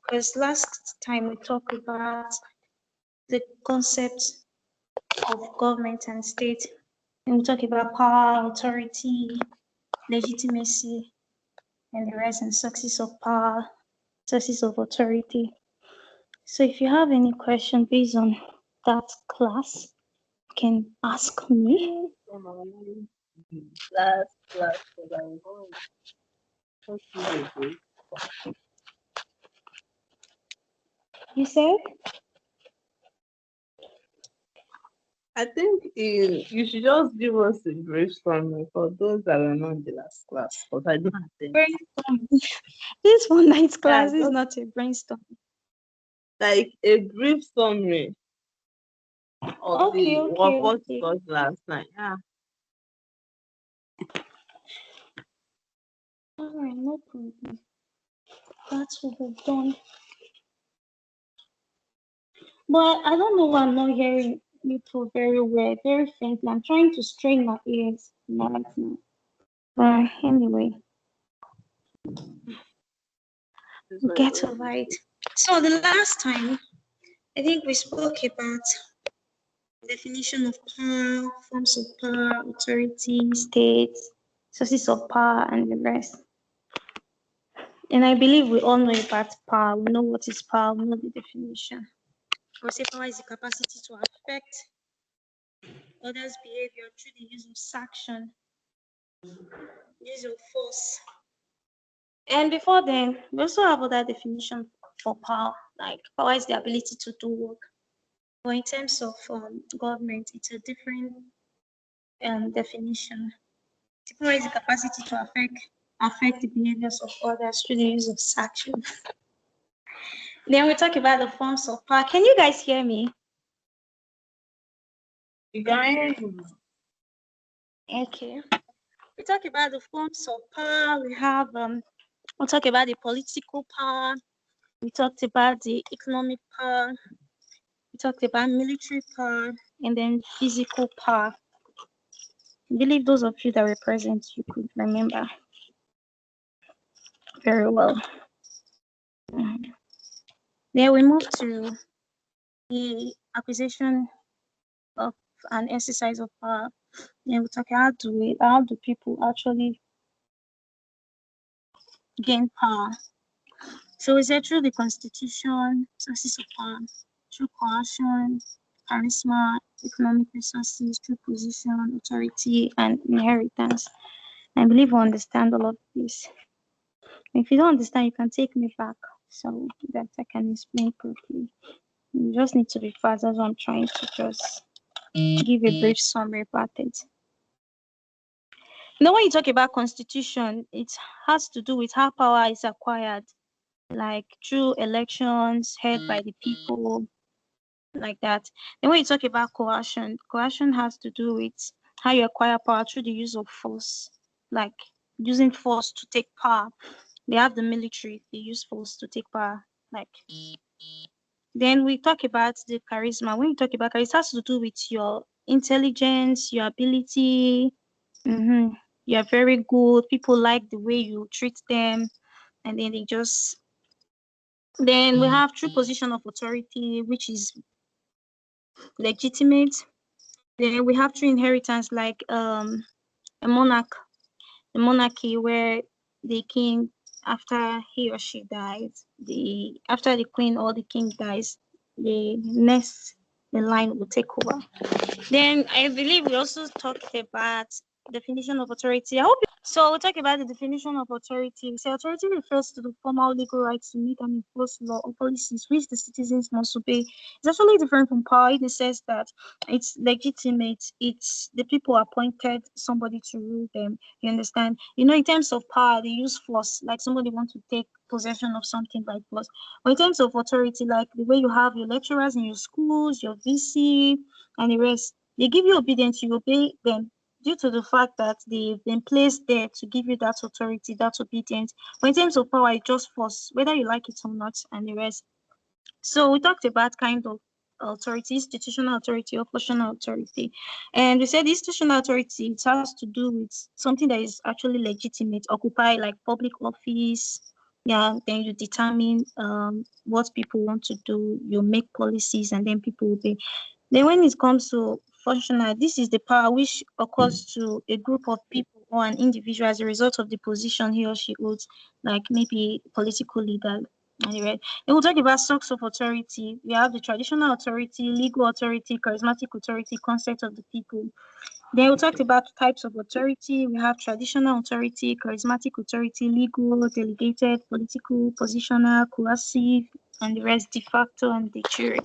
Because last time we talked about the concept of government and state, and we talk about power, authority, legitimacy, and the rise and success of power, sources of authority. So if you have any question based on that class, you can ask me. You said? I think you should just give us a brief summary for those that were not in the last class, but I don't attend. Brainstorm. This one night's class is just not a brainstorm. like a brief summary of Okay. what we got last night. Yeah. Alright, no problem. That's what we've done. But I don't know why I'm not hearing you two very well, very faintly. I'm trying to strain my ears right now. But anyway, get over it. So the last time, I think we spoke about definition of power, forms of power, authority, states, sources of power, and the rest. And I believe we all know about power. We know what is power, we know the definition. We say power is the capacity to affect others' behavior through the use of sanction, use of force. And before then, we also have other definition for power, like power is the ability to do work. But in terms of government, it's a different definition. Power is the capacity to affect the behaviors of others through the use of sanction. Then we talk about the forms of power. Can you guys hear me? Okay. We talk about the forms of power. We'll talk about the political power. We talked about the economic power. We talked about military power and then physical power. I believe those of you that were present, you could remember very well. Then we move to the acquisition of an exercise of power. Then we talk how do people actually gain power. So is it through the constitution, sources of power, through coercion, charisma, economic resources, through position, authority, and inheritance. I believe we understand all of this. If you don't understand, you can take me back so that I can explain properly. You just need to be fast. That's what I'm trying to just give a brief summary about it. Now, when you talk about constitution, it has to do with how power is acquired, like through elections held by the people, like that. Then when you talk about coercion has to do with how you acquire power through the use of force, like using force to take power. They have the military, they use force to take power. Like, then we talk about the charisma. When you talk about charisma, it has to do with your intelligence, your ability. You are very good. People like the way you treat them, and then they just. Then we have true position of authority, which is legitimate. Then we have true inheritance, like a monarchy where the king, after he or she dies, after the queen or the king dies, the next in line will take over. Then I believe we also talked about definition of authority. So we'll talk about the definition of authority. So authority refers to the formal legal rights to make and enforce law or policies which the citizens must obey. It's actually different from power in the sense that it's legitimate. It's the people appointed somebody to rule them. You understand? You know, in terms of power, they use force, like somebody wants to take possession of something by force. But in terms of authority, like the way you have your lecturers in your schools, your VC, and the rest, they give you obedience, you obey them due to the fact that they've been placed there to give you that authority, that obedience. But in terms of power, it's just force, whether you like it or not, and the rest. So we talked about kind of authority, institutional authority or functional authority. And we said institutional authority, it has to do with something that is actually legitimate, occupy like public office, Yeah, then you determine what people want to do, you make policies, and then people will pay. Then when it comes to functional, this is the power which occurs to a group of people or an individual as a result of the position he or she holds, like maybe political leader. Anyway, then we'll talk about source of authority. We have the traditional authority, legal authority, charismatic authority, concept of the people. Then we talked about types of authority. We have traditional authority, charismatic authority, legal, delegated, political, positional, coercive, and the rest de facto and de jure.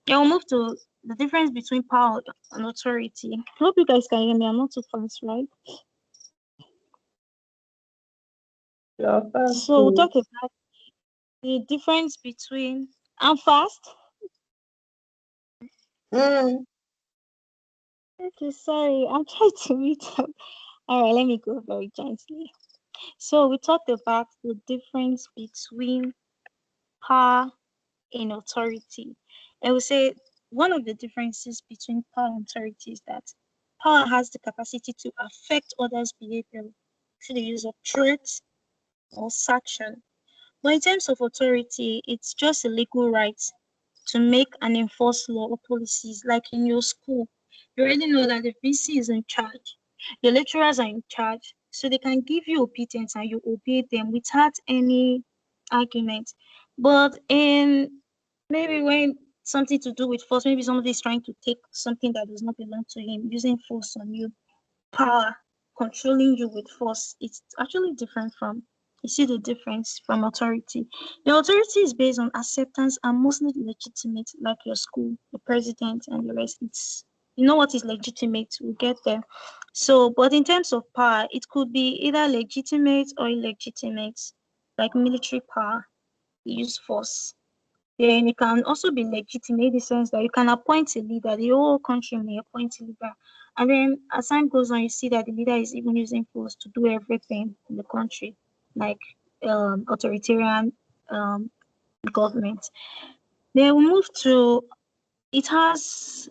Then we'll move to the difference between power and authority. I hope you guys can hear me. I'm not too fast, right? You're fast So we'll too. talk about the difference between I'm fast. Mm. Okay, sorry. I'm trying to meet up. All right, let me go very gently. So we talked about the difference between power and authority. I would say one of the differences between power and authority is that power has the capacity to affect others' behavior through the use of threats or sanction. But in terms of authority, it's just a legal right to make and enforce law or policies. Like in your school, you already know that the VC is in charge, the lecturers are in charge, so they can give you obedience and you obey them without any argument. But in maybe when something to do with force, maybe somebody is trying to take something that does not belong to him, using force on you, power, controlling you with force, it's actually different from, you see the difference from authority. The authority is based on acceptance and mostly legitimate, like your school, the president, and the rest. It's, you know what is legitimate, we'll get there. So, but in terms of power, it could be either legitimate or illegitimate, like military power, use force. Then it can also be legitimate in the sense that you can appoint a leader, the whole country may appoint a leader. And then as time goes on, you see that the leader is even using force to do everything in the country, like authoritarian um, government. Then we move to, it has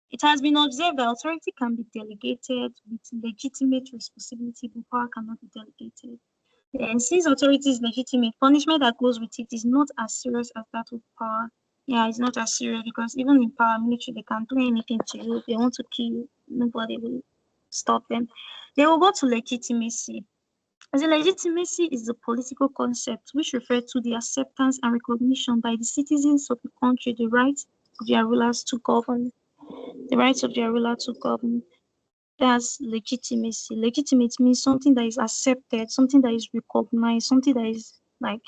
it has been observed that authority can be delegated with legitimate responsibility, but power cannot be delegated. And since authority is legitimate, punishment that goes with it is not as serious as that of power. Yeah, it's not as serious because even in power military, they can do anything to you. If they want to kill you, nobody will stop them. They will go to legitimacy. As a legitimacy is the political concept which refers to the acceptance and recognition by the citizens of the country the right of their rulers to govern. The rights of their ruler to govern. That's legitimacy. Legitimate means something that is accepted, something that is recognized, something that is like,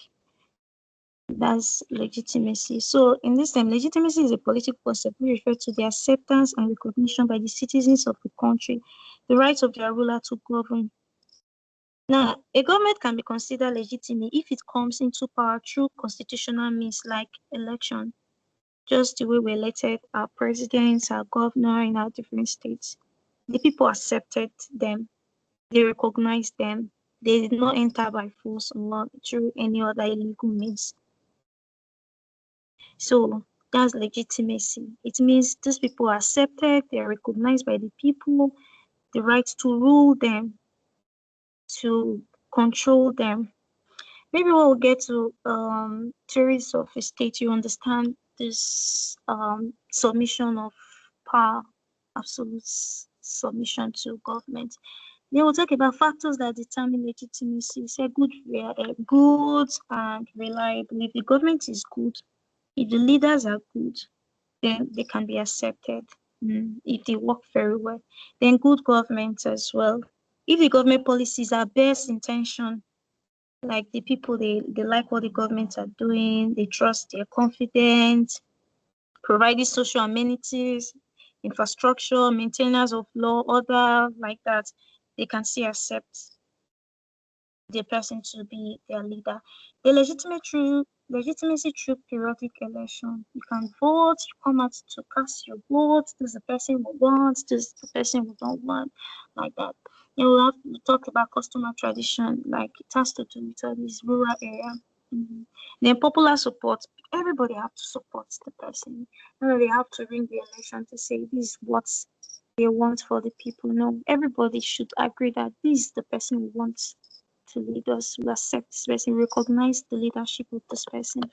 that's legitimacy. So in this time, legitimacy is a political concept which refers to the acceptance and recognition by the citizens of the country, the rights of their ruler to govern. Now, a government can be considered legitimate if it comes into power through constitutional means like election, just the way we elected our presidents, our governor in our different states. The people accepted them, they recognized them. They did not enter by force or through any other illegal means. So that's legitimacy. It means these people are accepted, they are recognized by the people, the right to rule them, to control them. Maybe when we get to theories of a state, you understand this submission of power, absolute submission to government. They will talk about factors that determine legitimacy. Say good and reliable. If the government is good, if the leaders are good, then they can be accepted. If they work very well, then good government as well. If the government policies are best intention, like the people they like what the governments are doing, they trust, they're confident, providing social amenities, infrastructure, maintenance of law, order, like that, they can still accept the person to be their leader. The legitimacy through periodic election. You can vote, you come out to cast your vote. This is the person we want, this is the person we don't want, like that. Then we have to talk about customer tradition, like it has to do with all this rural area. Then popular support. Everybody have to support the person. Everybody have to ring the election to say this is what they want for the people. No, everybody should agree that this is the person we want to lead us. We accept this person, recognize the leadership of this person.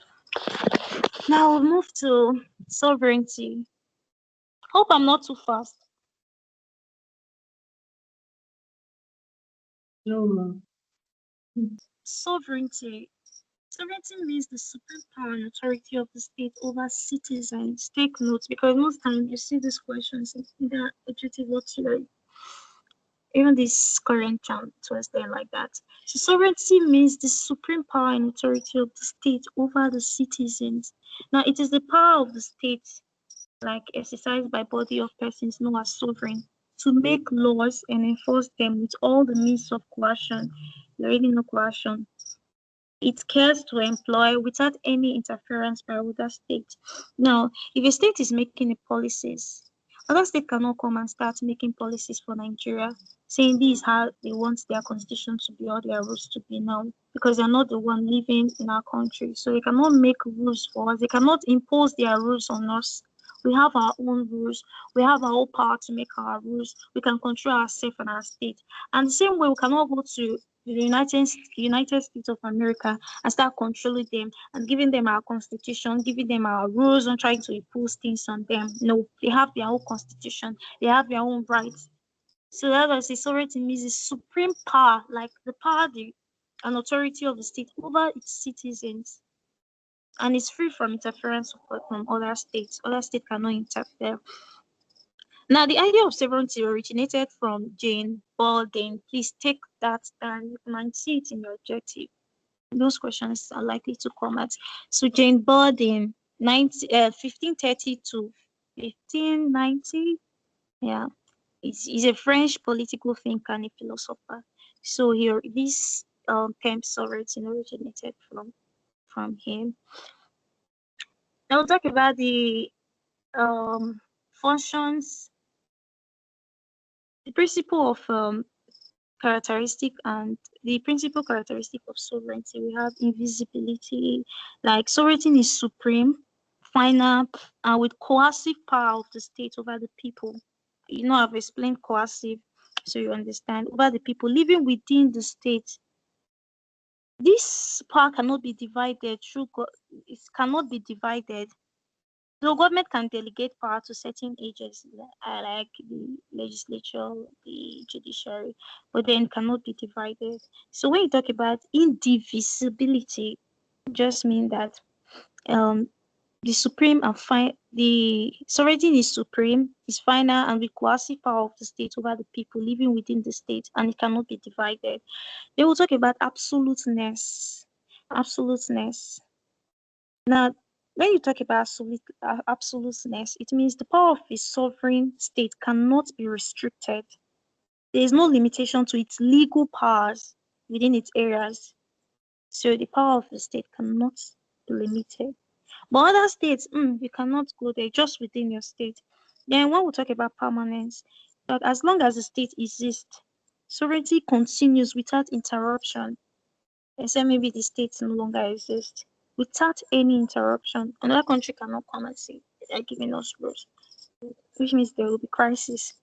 Now we'll move to sovereignty. Hope I'm not too fast. No, ma'am. Sovereignty. Sovereignty means the supreme power and authority of the state over citizens. Take note, because most times you see these questions in either objective or theory. Even this current term was there like that. So sovereignty means the supreme power and authority of the state over the citizens. Now it is the power of the state, like exercised by body of persons known as sovereign, to make laws and enforce them with all the means of coercion. You already know coercion. It cares to employ without any interference by other states. Now, if a state is making a policies, other state cannot come and start making policies for Nigeria, saying this is how they want their constitution to be or their rules to be now, because they're not the one living in our country. So they cannot make rules for us. They cannot impose their rules on us. We have our own rules. We have our own power to make our rules. We can control ourselves and our state. And the same way, we cannot go to the United States of America and start controlling them and giving them our constitution, giving them our rules and trying to impose things on them. No, they have their own constitution, they have their own rights. So that's why I say sovereignty means the supreme power, like the power and authority of the state over its citizens. And it's free from interference from other states. Other states cannot interfere. Now, the idea of sovereignty originated from Jane Baldwin. Please take that down. You might see it in your objective. Those questions are likely to come at. So Jane Baldwin, 1530 to 1590. Yeah, he's a French political thinker and a philosopher. So here, this term sovereignty originated from him. Now we'll talk about the functions, the principle of characteristic and the principal characteristic of sovereignty. We have invisibility, like sovereignty is supreme, final, and with coercive power of the state over the people. You know, I've explained coercive, so you understand, over the people living within the state. This power cannot be divided through it cannot be divided. So government can delegate power to certain agencies like the legislature, the judiciary, but then cannot be divided. So when you talk about indivisibility, just mean that the supreme and the sovereignty is supreme, is final, and with coercive power of the state over the people living within the state, and it cannot be divided. They will talk about absoluteness. Absoluteness. Now, when you talk about absoluteness, it means the power of a sovereign state cannot be restricted. There is no limitation to its legal powers within its areas. So the power of the state cannot be limited. But other states, you cannot go there just within your state. Then when we talk about permanence, that as long as the state exists, sovereignty continues without interruption, except maybe the state no longer exists, without any interruption. Another country cannot come and say they are giving us rules, which means there will be crisis.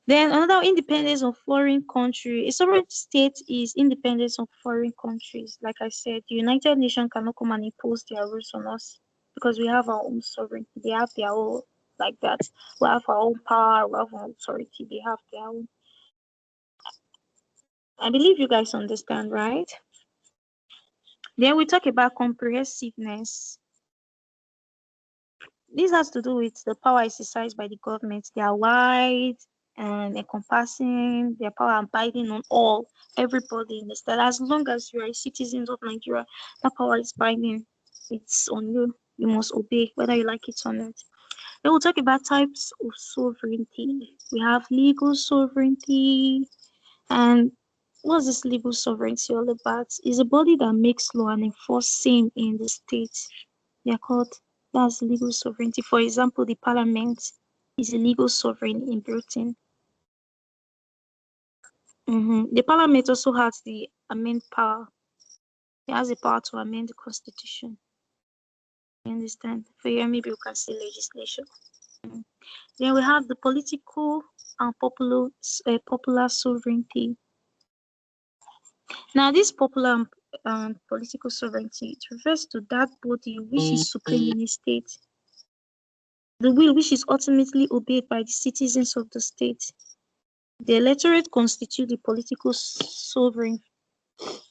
Then another, independence of foreign country. A sovereign state is independence of foreign countries. Like I said, the United Nations cannot come and impose their rules on us because we have our own sovereignty. They have their own, like that. We have our own power, we have our own authority. They have their own. I believe you guys understand, right? Then we talk about comprehensiveness. This has to do with the power exercised by the government. They are wide and encompassing, their power abiding on everybody in the state. As long as you are a citizen of Nigeria, that power is binding. It's on you. You must obey, whether you like it or not. Then we'll talk about types of sovereignty. We have legal sovereignty. And what's this legal sovereignty all about? It's a body that makes law and enforce same in the state. They are called, that's legal sovereignty. For example, the parliament is a legal sovereign in Britain. The parliament also has the amend power. It has the power to amend the constitution. You understand? For here, maybe you can say legislation. Then we have the political and popular sovereignty. Now, this popular political sovereignty, it refers to that body which is supreme in a state, the will which is ultimately obeyed by the citizens of the state. The electorate constitute the political sovereign.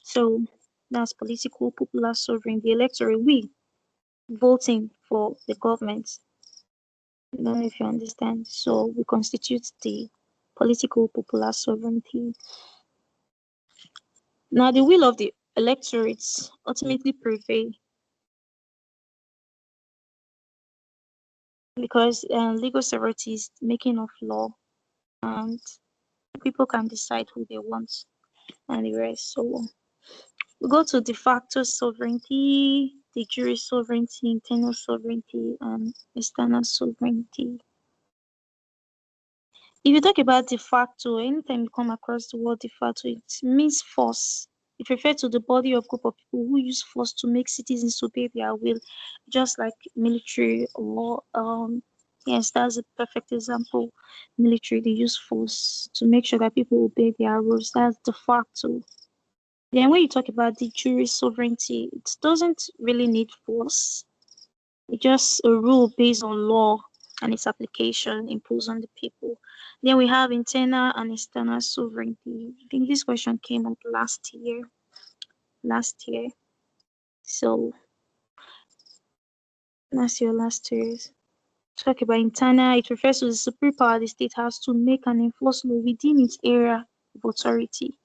So that's political popular sovereign. The electorate, we voting for the government. I don't know if you understand. So we constitute the political popular sovereignty. Now the will of the electorates ultimately prevail because legal sovereignty is making of law, and people can decide who they want and the rest. So we go to de facto sovereignty, de jure sovereignty, internal sovereignty, and external sovereignty. If you talk about de facto, anytime you come across the word de facto, it means force. It refers to the body of group of people who use force to make citizens obey their will, just like military or yes, that's a perfect example. Military, they use force to make sure that people obey their rules. That's de facto. Then when you talk about the jury sovereignty, it doesn't really need force. It's just a rule based on law and its application imposed on the people. Then we have internal and external sovereignty. I think this question came up last year. Last year. So last year, last year's. Talk about internal, it refers to the supreme power the state has to make and enforce law within its area of authority.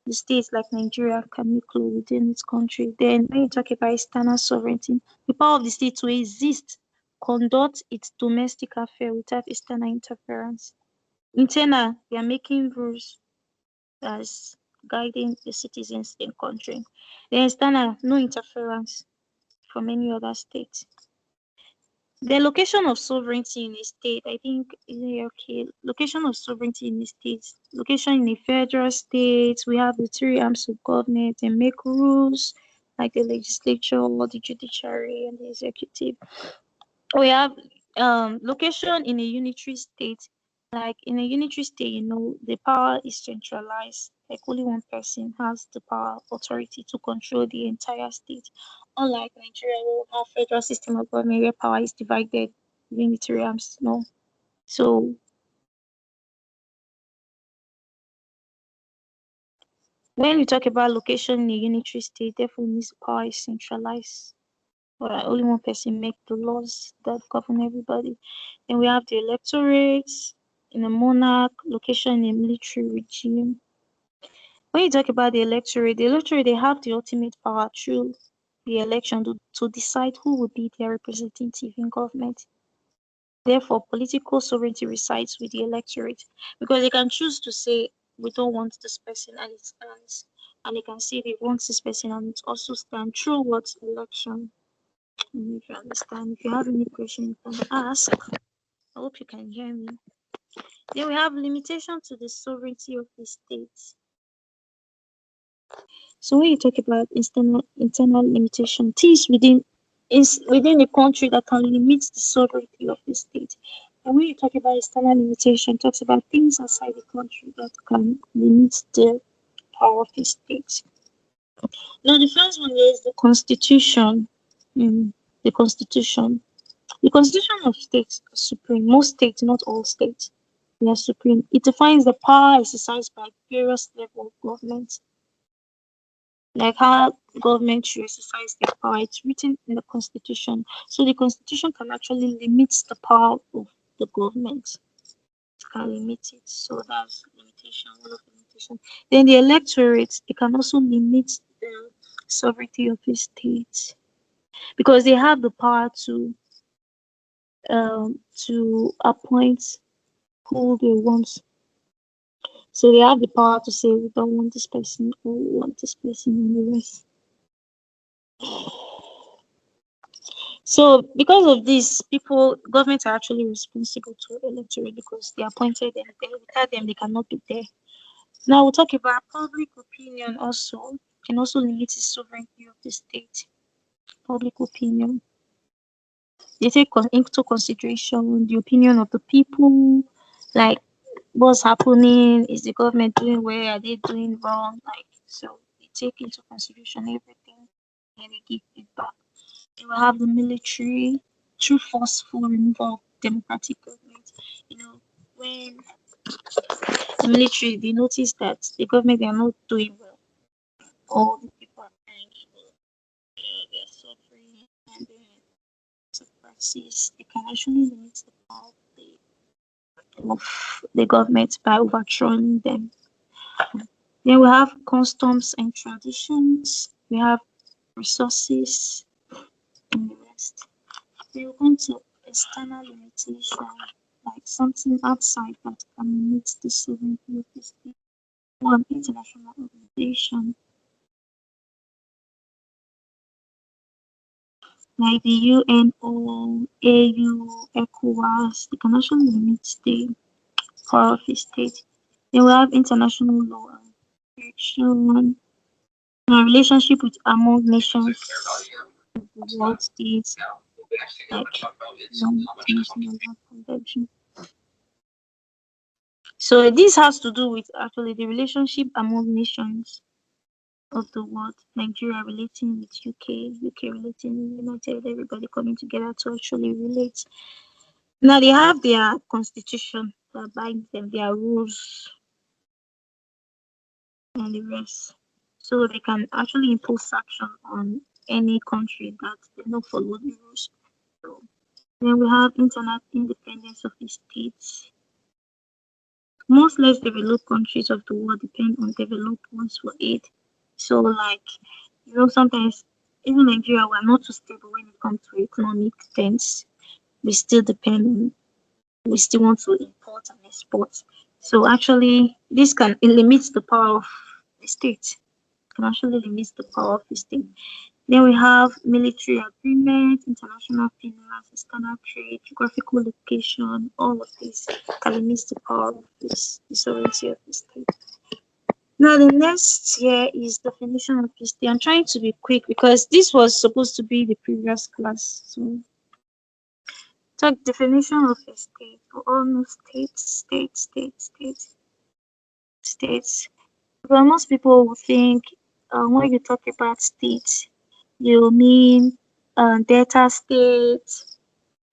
The states like Nigeria can make law within its country. Then when you talk about external sovereignty, the power of the state to exist, conduct its domestic affair without external interference. Internal, they are making rules as guiding the citizens in country. Then external, no interference from any other state. The location of sovereignty in a state, I think, okay. Location of sovereignty in a state, location in a federal state, we have the three arms of government and make rules like the legislature, the judiciary, and the executive. We have location in a unitary state. Like in a unitary state, the power is centralized. Like only one person has the power, authority to control the entire state. Unlike Nigeria, where we have federal system of government where power is divided within the three arms. No. So when we talk about location in a unitary state, therefore means power is centralized. Or only one person make the laws that govern everybody. And we have the electorate in a monarch, location in a military regime. When you talk about the electorate they have the ultimate power through the election to decide who will be their representative in government. Therefore, political sovereignty resides with the electorate because they can choose to say we don't want this person and it stands, and they can say they want this person and it also stands through what election. If you understand, if you have any question, you can ask. I hope you can hear me. Then we have limitation to the sovereignty of the state. So when you talk about internal limitation, things within the country that can limit the sovereignty of the state. And when you talk about external limitation, it talks about things outside the country that can limit the power of the state. Now the first one is the constitution. The constitution. The constitution of states is supreme. Most states, not all states, they are supreme. It defines the power exercised by various levels of government, like how government should exercise their power. It's written in the constitution. So the constitution can actually limit the power of the government. It can limit it. So that's limitation, one of the limitation. Then the electorate, it can also limit the sovereignty of the state because they have the power to appoint who they want. So they have the power to say we don't want this person or we want this person and the rest. So because of this, governments are actually responsible to electorate because they appointed them there. Without them, they cannot be there. Now we'll talk about public opinion also. Can also limit the sovereignty of the state. Public opinion. They take into consideration the opinion of the people, like what's happening, is the government doing well, are they doing wrong? Like so take into consideration everything and they give feedback. They will have the military through forceful removal of democratic government. When the military they notice that the government they are not doing well, all the people are dying, they're suffering, and then to practice, they can actually limit the power of the government by overthrowing them. Then we have customs and traditions, we have resources, and the rest. Then we come to external limitation, like something outside that can limit the sovereignty of the state. One, international organization, like the UNO, AU, ECOWAS, they can actually limit the power of the state. Then we have international law and protection, relationship with among nations of the world states, like international law convention. So this has to do with actually the relationship among nations of the world. Nigeria relating with UK relating with United, everybody coming together to actually relate. Now they have their constitution that binds them, their rules and the rest. So they can actually impose sanction on any country that they don't follow the rules. So then we have internet independence of the states. Most less developed countries of the world depend on developed ones for aid. So like sometimes even Nigeria we're not too stable when it comes to economic things. We still depend on we still want to import and export. So actually this can it limits the power of the state. Can actually limit the power of the state. Then we have military agreement, international finance, external trade, geographical location, all of this can limit the power of the sovereignty of the state. Now the next here is definition of the state. I'm trying to be quick because this was supposed to be the previous class. So talk definition of a state. We all know states. But most people will think when you talk about states, you mean Delta State,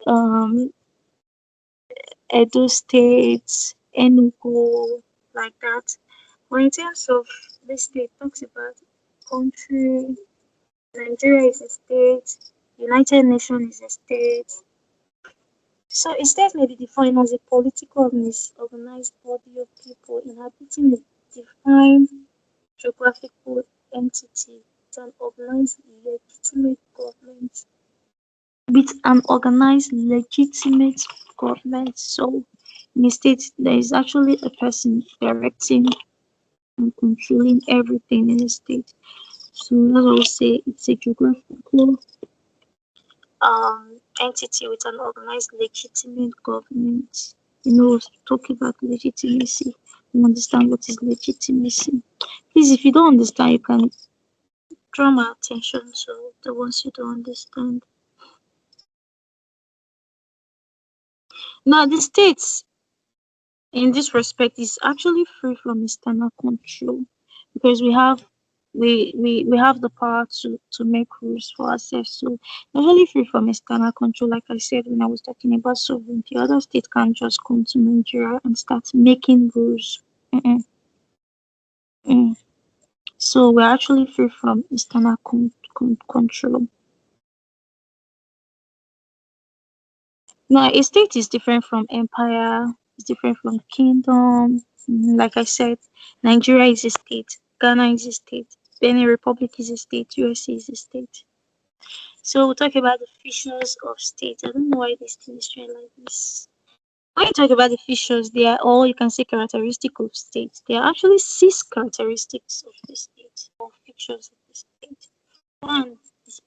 um, Edo State, Enugu, like that. But in terms of this state, talks about country, Nigeria is a state, United Nations is a state. So a state may be defined as a political organized body of people inhabiting a defined geographical entity with an organized legitimate government. So in a state, there is actually a person directing and controlling everything in the state. So let's all say it's a geographical entity with an organized legitimate government. Talk about legitimacy. You understand what is legitimacy. Please, if you don't understand, you can draw my attention to the ones you don't understand. Now, the states in this respect is actually free from external control because we have the power to make rules for ourselves. So actually free from external control, like I said when I was talking about sovereignty. Other states can't just come to Nigeria and start making rules. Mm-mm, mm. So we're actually free from external control. Now, a state is different from empire, it's different from kingdom. Like I said, Nigeria is a state, Ghana is a state, Benin Republic is a state, USA is a state. So we'll talk about the features of state. I don't know why this thing is trying like this. When you talk about the features, they are all you can say characteristic of state. There are actually 6 characteristics of the state or features of the state. One is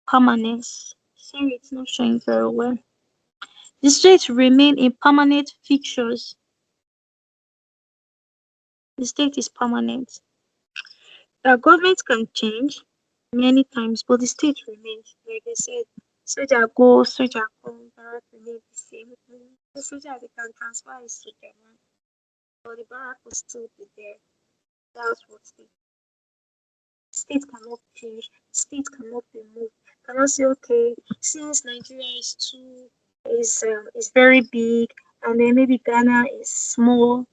permanence. Sorry, it's not showing very well. The state remain in permanent features. The state is permanent. The government can change many times, but the state remains. Like I said, soldier go, soldier come, barrack remain the same. The soldier they can transfer his soldier man, but the barrack will still be there. That's what state State cannot change. State cannot be moved. Cannot say, okay, since Nigeria is very big, and then maybe Ghana is small,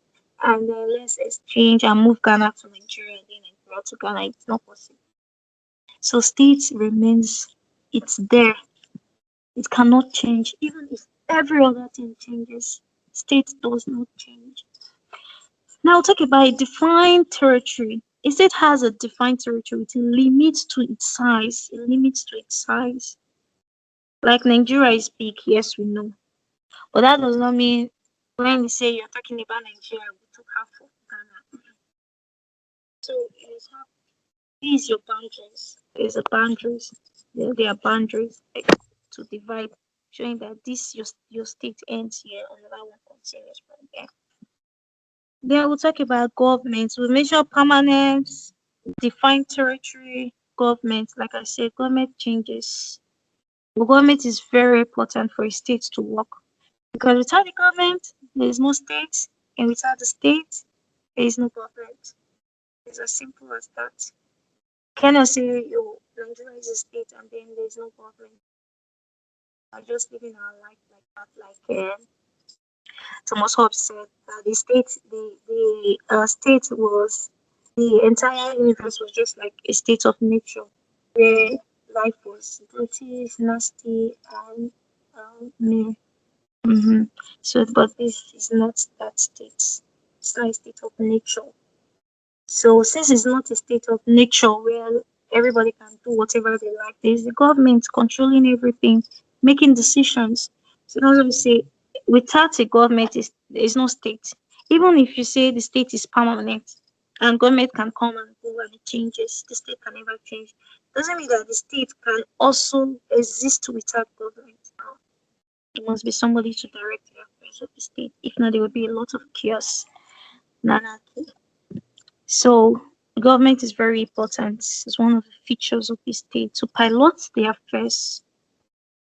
and then let's exchange and move Ghana to Nigeria, and then Nigeria to Ghana. It's not possible. So state remains, it's there. It cannot change. Even if every other thing changes, state does not change. Now talk about a defined territory. A state has a defined territory with limits to its size. It limits to its size. Like Nigeria is big, yes we know. But that does not mean when we say you're talking about Nigeria, we took half of Ghana. So these your boundaries. There's a boundaries. There are boundaries to divide, showing that this your state ends here, another one continues from there. Then we'll talk about government. We measure permanence, define territory, government. Like I said, government changes. The government is very important for a state to work because without the government, there is no state, and without the state, there is no government. It's as simple as that. Cannot say you Nigeria is a state and then there's no government. Are just living our life like that, like Thomas Hobbes said that the state was the entire universe was just like a state of nature where life was brutish, nasty, and mere. So, but this is not that state. It's not a state of nature. So, since it's not a state of nature where everybody can do whatever they like, there's the government controlling everything, making decisions. So that's what we say. Without a government, there is no state. Even if you say the state is permanent and government can come and go and it changes, the state can never change. Doesn't mean that the state can also exist without government. No. There must be somebody to direct the affairs of the state. If not, there will be a lot of chaos and anarchy. So government is very important. It's one of the features of the state to pilot the affairs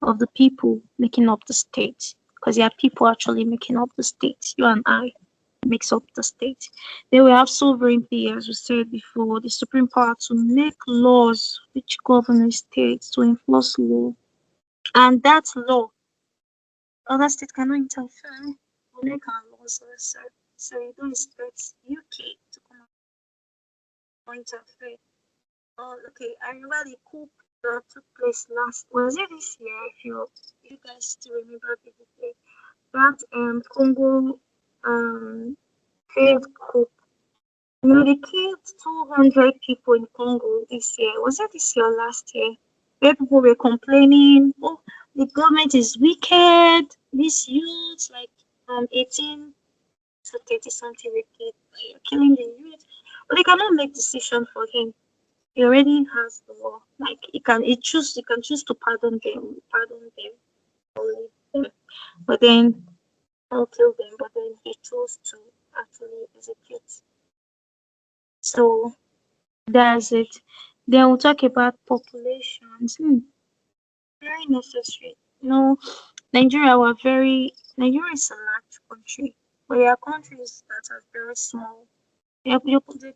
of the people making up the state. Because there are people actually making up the state. You and I makes up the state. Then we have sovereignty, as we said before, the supreme power to make laws which govern a state, to enforce law. And that law, other states cannot interfere. We make our laws also. So you don't expect UK to come and interfere. Oh, okay. I remember the coup that took place last. Was it this year? If you guys still remember vividly, that Congo um failed coup. You know, they killed 200 people in Congo this year. Was it this year or last year? Where people were complaining, oh, the government is wicked. These youths, like 18 to 30 something, wicked, killing the youth. But they cannot make decision for him. He already has the law. Like he can choose to pardon them, or leave them. But then I'll kill them. But then he chose to actually execute. So that's it. Then we'll talk about populations. Very necessary. You know, Nigeria is a large country, but there are countries that are very small. The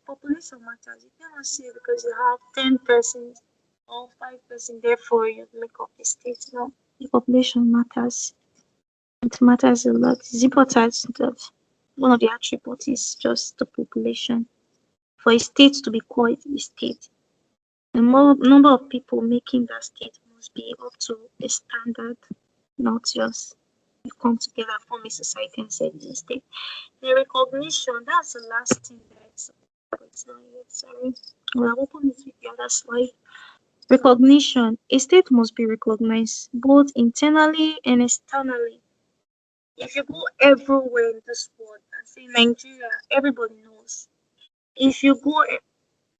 population matters. You cannot say because you have 10 persons or 5 persons, therefore you make up the state. No, the population matters. It matters a lot. It's important that one of the attributes is just the population. For a state to be called a state, the number of people making that state must be up to a standard, not just you come together, form a society and say it's a state. The recognition, that's the last thing that it's not yet, sorry. We'll open it with the other slide. Recognition. A state must be recognized both internally and externally. If you go everywhere in this world and say Nigeria, everybody knows. If you go,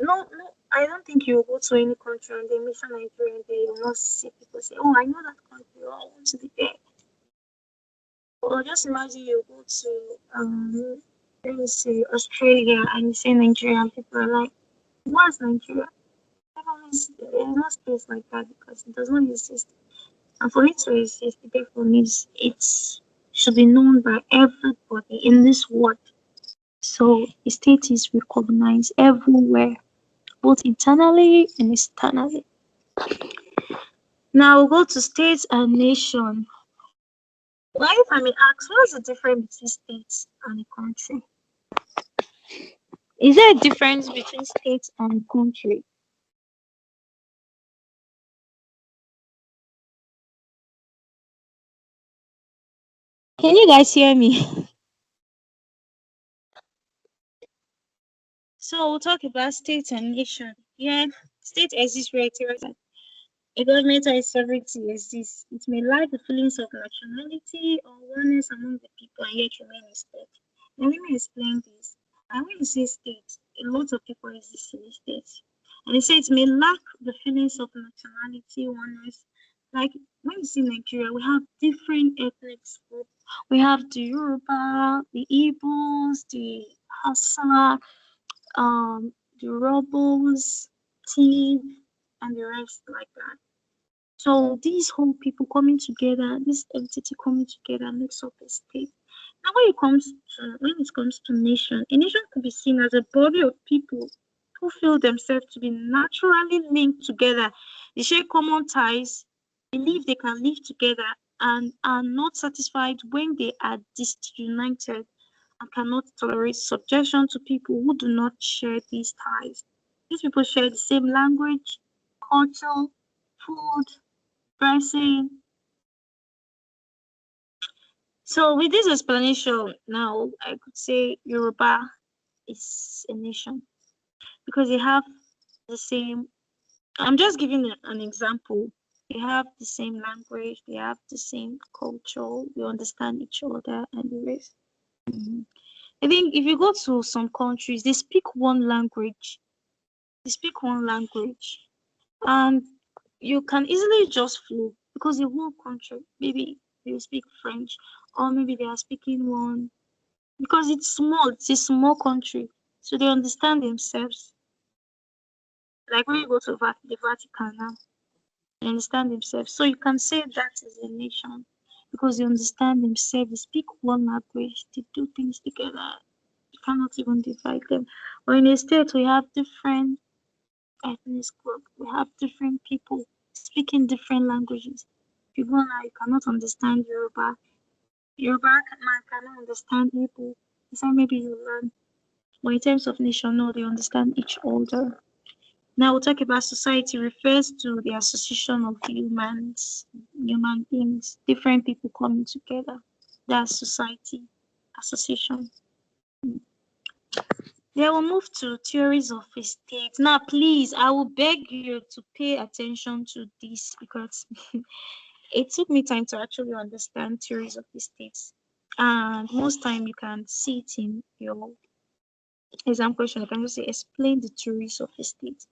no, I don't think you will go to any country and they mention Nigeria and they will not see people say, oh, I know that country, oh, I want to be there. Or just imagine you go to, let me say, Australia and you say Nigeria and people are like, what's Nigeria? There's no space like that because it does not exist. And for it to exist, it therefore means it should be known by everybody in this world. So the state is recognized everywhere. both internally and externally. Now we'll go to states and nation. Well, if I may ask, what's the difference between states and a country? Is there a difference between states and country? Can you guys hear me? So we'll talk about state and nation. Yeah, state exists where a government or a sovereignty exists. It may lack the feelings of nationality or oneness among the people and yet remain a state. Now let me explain this. And when you say state, a lot of people exist in the state. And they say it may lack the feelings of nationality, oneness. Like when you see Nigeria, we have different ethnic groups. We have the Yoruba, the Igbos, the Hausa, um, the rebels, Tiv, and the rest like that. So these whole people coming together, this entity coming together makes up a state. Now when it comes to nation, a nation could be seen as a body of people who feel themselves to be naturally linked together. They share common ties, believe they can live together, and are not satisfied when they are disunited and cannot tolerate subjection to people who do not share these ties. These people share the same language, culture, food, dressing. So with this explanation, now I could say Yoruba is a nation because they have the same. I'm just giving an example. They have the same language, they have the same culture, they understand each other and the rest. Mhm. I think if you go to some countries, they speak one language. They speak one language, and you can easily just flow because the whole country, maybe they speak French, or maybe they are speaking one because it's small. It's a small country, so they understand themselves. Like when you go to the Vatican now, they understand themselves. So you can say that is a nation because they understand themselves. They speak one language. They do things together. You cannot even divide them. Or in a state, we have different ethnic group. We have different people speaking different languages. People now you cannot understand Yoruba. Yoruba man cannot understand Igbo. So maybe you learn. But in terms of nation, no, they understand each other. Now we'll talk about society refers to the association of human beings, different people coming together. That's society, association. Yeah, we'll move to theories of a state. Now, please, I will beg you to pay attention to this because it took me time to actually understand theories of the states. And most time you can see it in your exam question. You can just say, explain the theories of a state.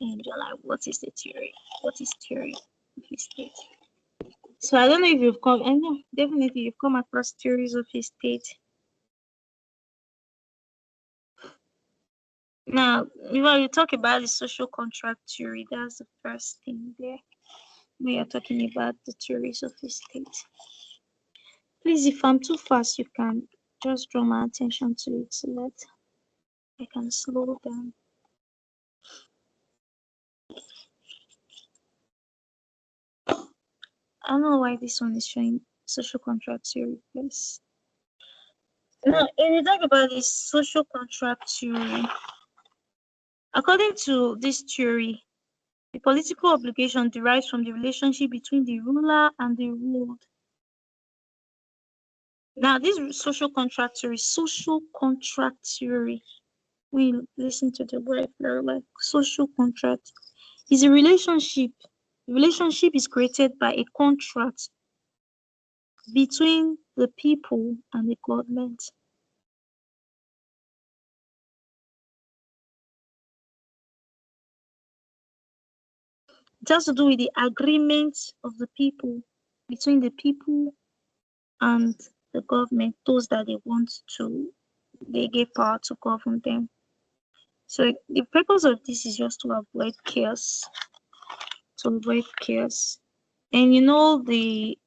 And you're like, what is the theory? What is theory of a state? So I don't know if you've come, I know definitely you've come across theories of a state. Now, when you talk about the social contract theory, that's the first thing there. When you're talking about the theories of a state. Please, if I'm too fast, you can just draw my attention to it so that I can slow down. I don't know why this one is showing social contract theory first. Now, if you talk about this social contract theory, according to this theory, the political obligation derives from the relationship between the ruler and the ruled. Now, this social contract theory, we listen to the word very well. Social contract is a relationship. The relationship is created by a contract between the people and the government. It has to do with the agreement of the people between the people and the government, those that they give power to govern them. So the purpose of this is just to avoid chaos, to avoid chaos. And you know the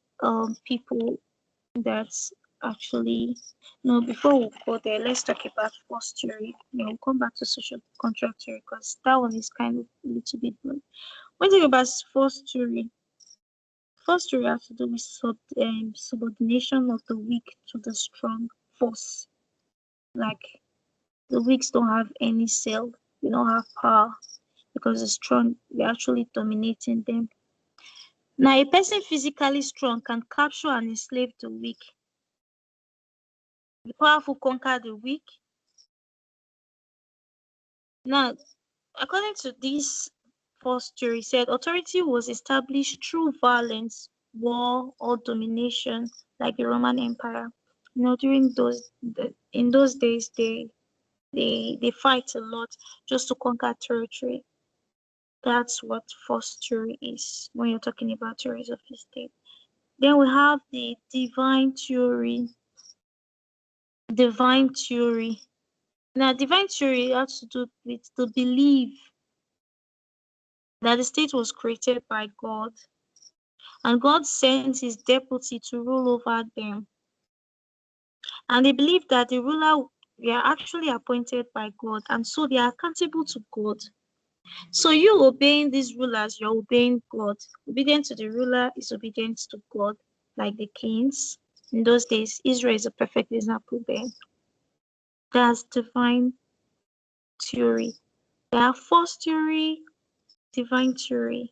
people that actually, no, before we go there, let's talk about force theory. Yeah, we'll come back to social contract theory because that one is kind of a little bit blunt. When you think about force theory has to do with subordination of the weak to the strong force. Like the weaks don't have any say, we don't have power because the strong, we're actually dominating them. Now, a person physically strong can capture and enslave the weak. The powerful conquer the weak. Now, according to this first theory, said authority was established through violence, war, or domination, like the Roman Empire. During in those days, they fight a lot just to conquer territory. That's what force theory is when you're talking about theories of the state. Then we have the divine theory. Divine theory. Now, divine theory has to do with the belief that the state was created by God, and God sends his deputy to rule over them. And they believe that the ruler they are actually appointed by God, and so they are accountable to God. So you obeying these rulers, you're obeying God. Obedience to the ruler is obedience to God, like the kings. In those days, Israel is a perfect example there. That's divine theory. There are false theory, divine theory.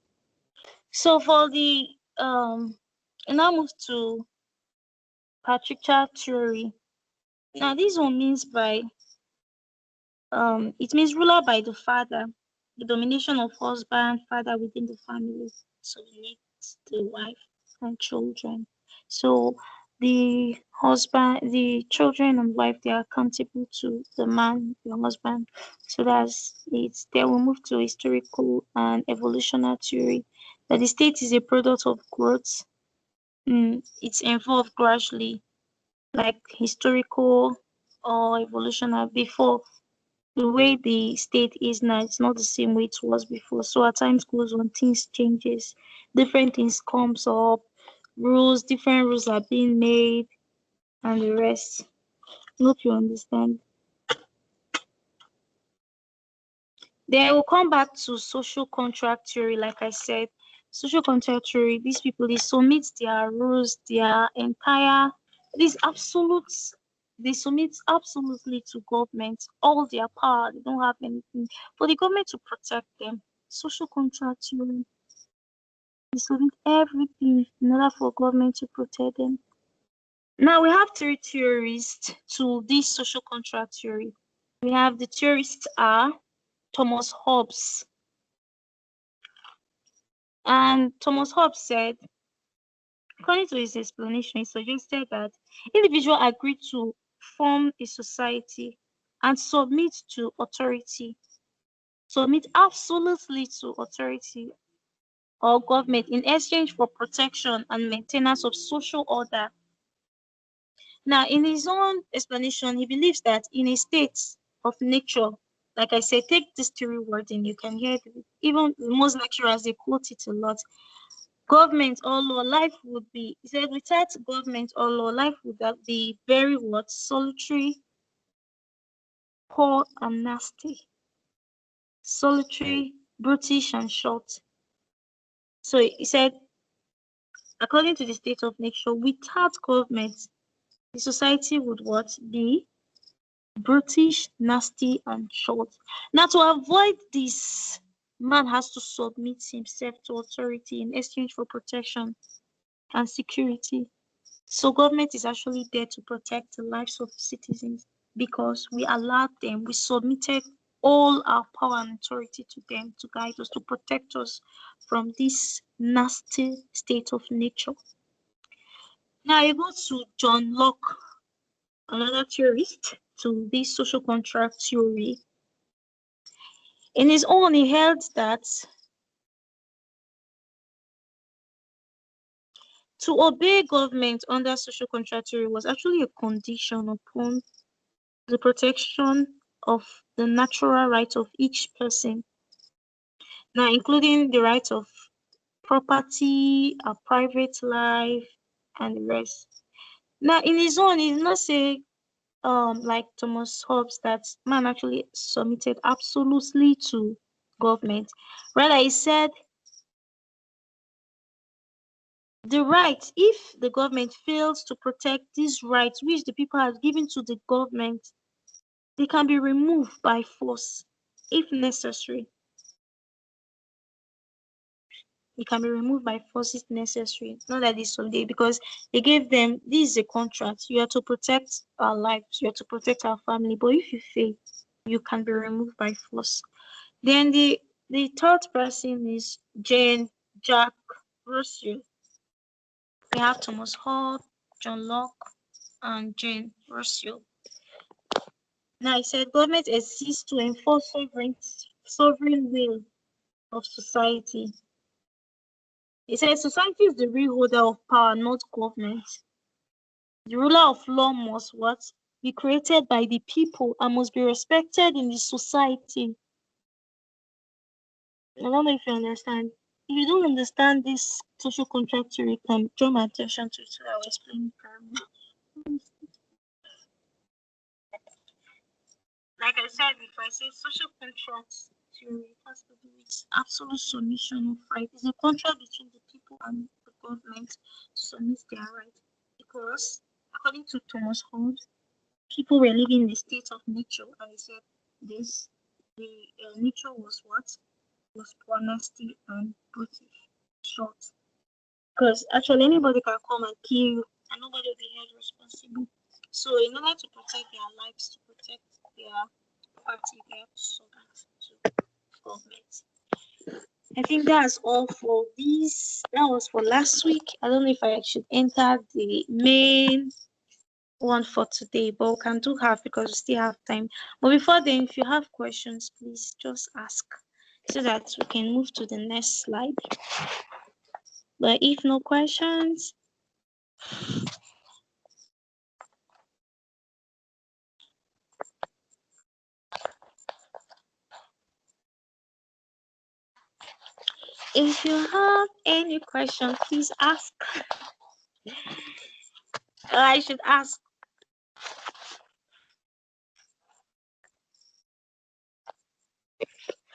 So for the and now move to patriarchal theory. Now this one means by it means ruler by the father, the domination of husband, father within the family, submit the wife and children. So the husband, the children and wife, they are accountable to the man, the husband. So that's it. Then we move to historical and evolutionary theory. That the state is a product of growth. It's evolved gradually, like historical or evolutionary before the way the state is now, it's not the same way it was before. So at times goes on, things changes, different things comes up, different rules are being made, and the rest. Hope you understand. Then we'll come back to social contract theory, like I said. Social contract theory, these people they submit their rules, their entire these absolutes, they submit absolutely to government, all their power, they don't have anything for the government to protect them. Social contract theory, they submit everything in order for government to protect them. Now we have three theorists to this social contract theory. We have the theorists are Thomas Hobbes. And Thomas Hobbes said, according to his explanation, he suggested that individuals agree to form a society and submit absolutely to authority or government in exchange for protection and maintenance of social order. Now, in his own explanation, he believes that in a state of nature, like I said, take this theory wording, you can hear it. Even most lecturers, they quote it a lot. Government or law, life would be, he said, without government or law, life would be very what? Solitary, poor, and nasty. Solitary, brutish, and short. So he said, according to the state of nature, without government, the society would what? Be brutish, nasty, and short. Now, to avoid this, man has to submit himself to authority in exchange for protection and security. So government is actually there to protect the lives of citizens because we allowed them, we submitted all our power and authority to them to guide us, to protect us from this nasty state of nature. Now I go to John Locke, another theorist to this social contract theory. In his own, he held that to obey government under social contract theory was actually a condition upon the protection of the natural right of each person, now including the right of property, a private life, and the rest. Now, in his own, he did not say, like Thomas Hobbes, that man actually submitted absolutely to government. Rather, he said the right, if the government fails to protect these rights which the people have given to the government, they can be removed by force if necessary. It can be removed by force if necessary. Not that it's someday, because they gave them, this is a contract. You are to protect our lives, you are to protect our family. But if you fail, you can be removed by force. Then the third person is Jane Jack Rousseau. We have Thomas Hobbes, John Locke, and Jane Rousseau. Now he said government exists to enforce sovereign will of society. He said society is the real holder of power, not government. The ruler of law must what? Be created by the people and must be respected in the society. I don't know if you understand. If you don't understand this social contract theory, can draw my attention to it so I will explain it. Like I said before, I say social contract theory has to do with absolute submission of right. It's a contract between the people and the government to submit their right. Because according to Thomas Hobbes, people were living in a state of nature, and he said this the nature was what? Was poor, nasty, and brutish. Short. Because actually anybody can come and kill you and nobody will be held responsible. So in order to protect their lives, to protect their property, they have to submit to government. I think that's all for this. That was for last week. I don't know if I should enter the main one for today, but we can do half because we still have time. But before then, if you have questions, please just ask so that we can move to the next slide. But if no questions, if you have any question, please ask. I should ask.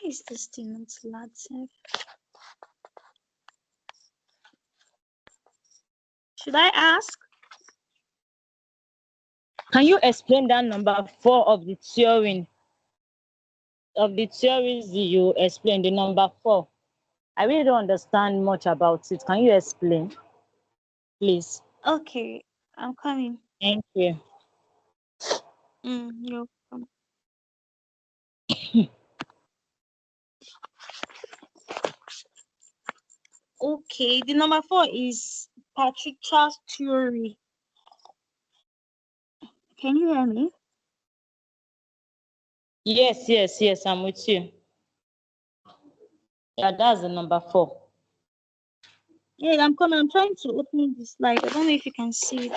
Why is this thing not loud? Should I ask? Can you explain that number 4 of the theories you explained, the number 4? I really don't understand much about it. Can you explain, please? Okay, I'm coming. Thank you. You're welcome. Okay, the number 4 is Patrick's theory. Can you hear me? Yes, I'm with you. Yeah, that's the number 4. Yeah, I'm coming. I'm trying to open the slide. I don't know if you can see it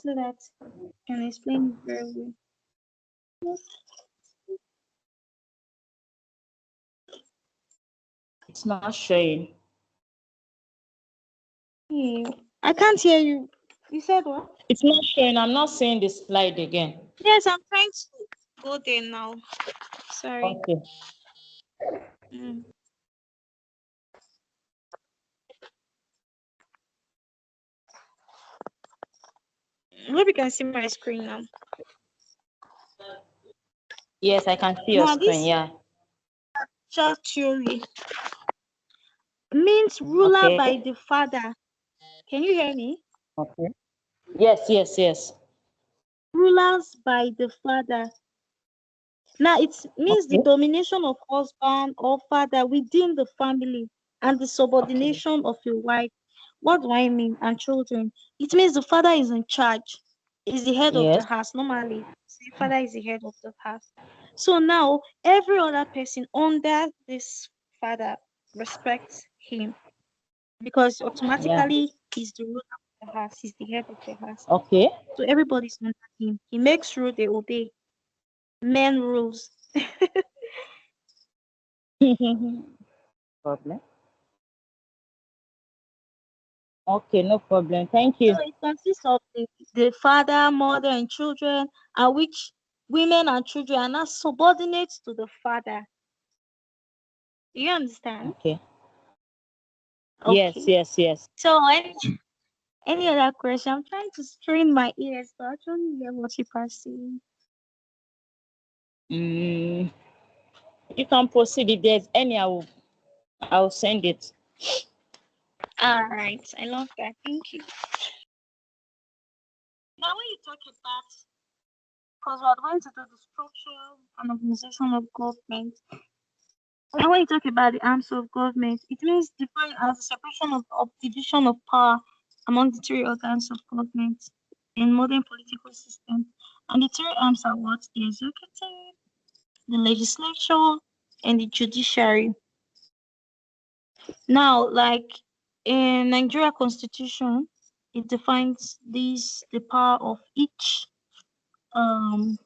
so that I can explain it very well. It's not showing. Hey, I can't hear you. You said what? It's not showing. I'm not seeing the slide again. Yes, I'm trying to go there now. Sorry. Okay. Mm. Hope you can see my screen now. Yes, I can see your Now, screen. this Yeah. chart theory means ruler by Okay. the father. Can you hear me? Okay. Yes. Rulers by the father. Now, it means the Okay. domination of husband or father within the family and the subordination of a wife. What do I mean? And children. It means the father is in charge, is the head of the Yes. house. Normally, the father is the head of the house. So now, every other person under this father respects him because Yeah. automatically he's the ruler of the house, he's the head of the house. Okay. So everybody's under him. He makes sure they obey. Men rules. Problem. Okay, no problem. Thank you. So it consists of the father, mother, and children, and which women and children are not subordinate to the father. Do you understand? Okay. Yes, Okay. yes, yes. So any other question? I'm trying to strain my ears to actually hear what you are saying. Mm, you can proceed. If there's any, I'll send it. All right. I love that. Thank you. Now, when you talk about, because we're going to do the structure and organization of government, and when you talk about the arms of government, it means defined as a separation of division of power among the three organs of government in modern political system. And the three arms are what? The executive, the legislature, and the judiciary. Now, like in Nigeria Constitution, it defines the power of each um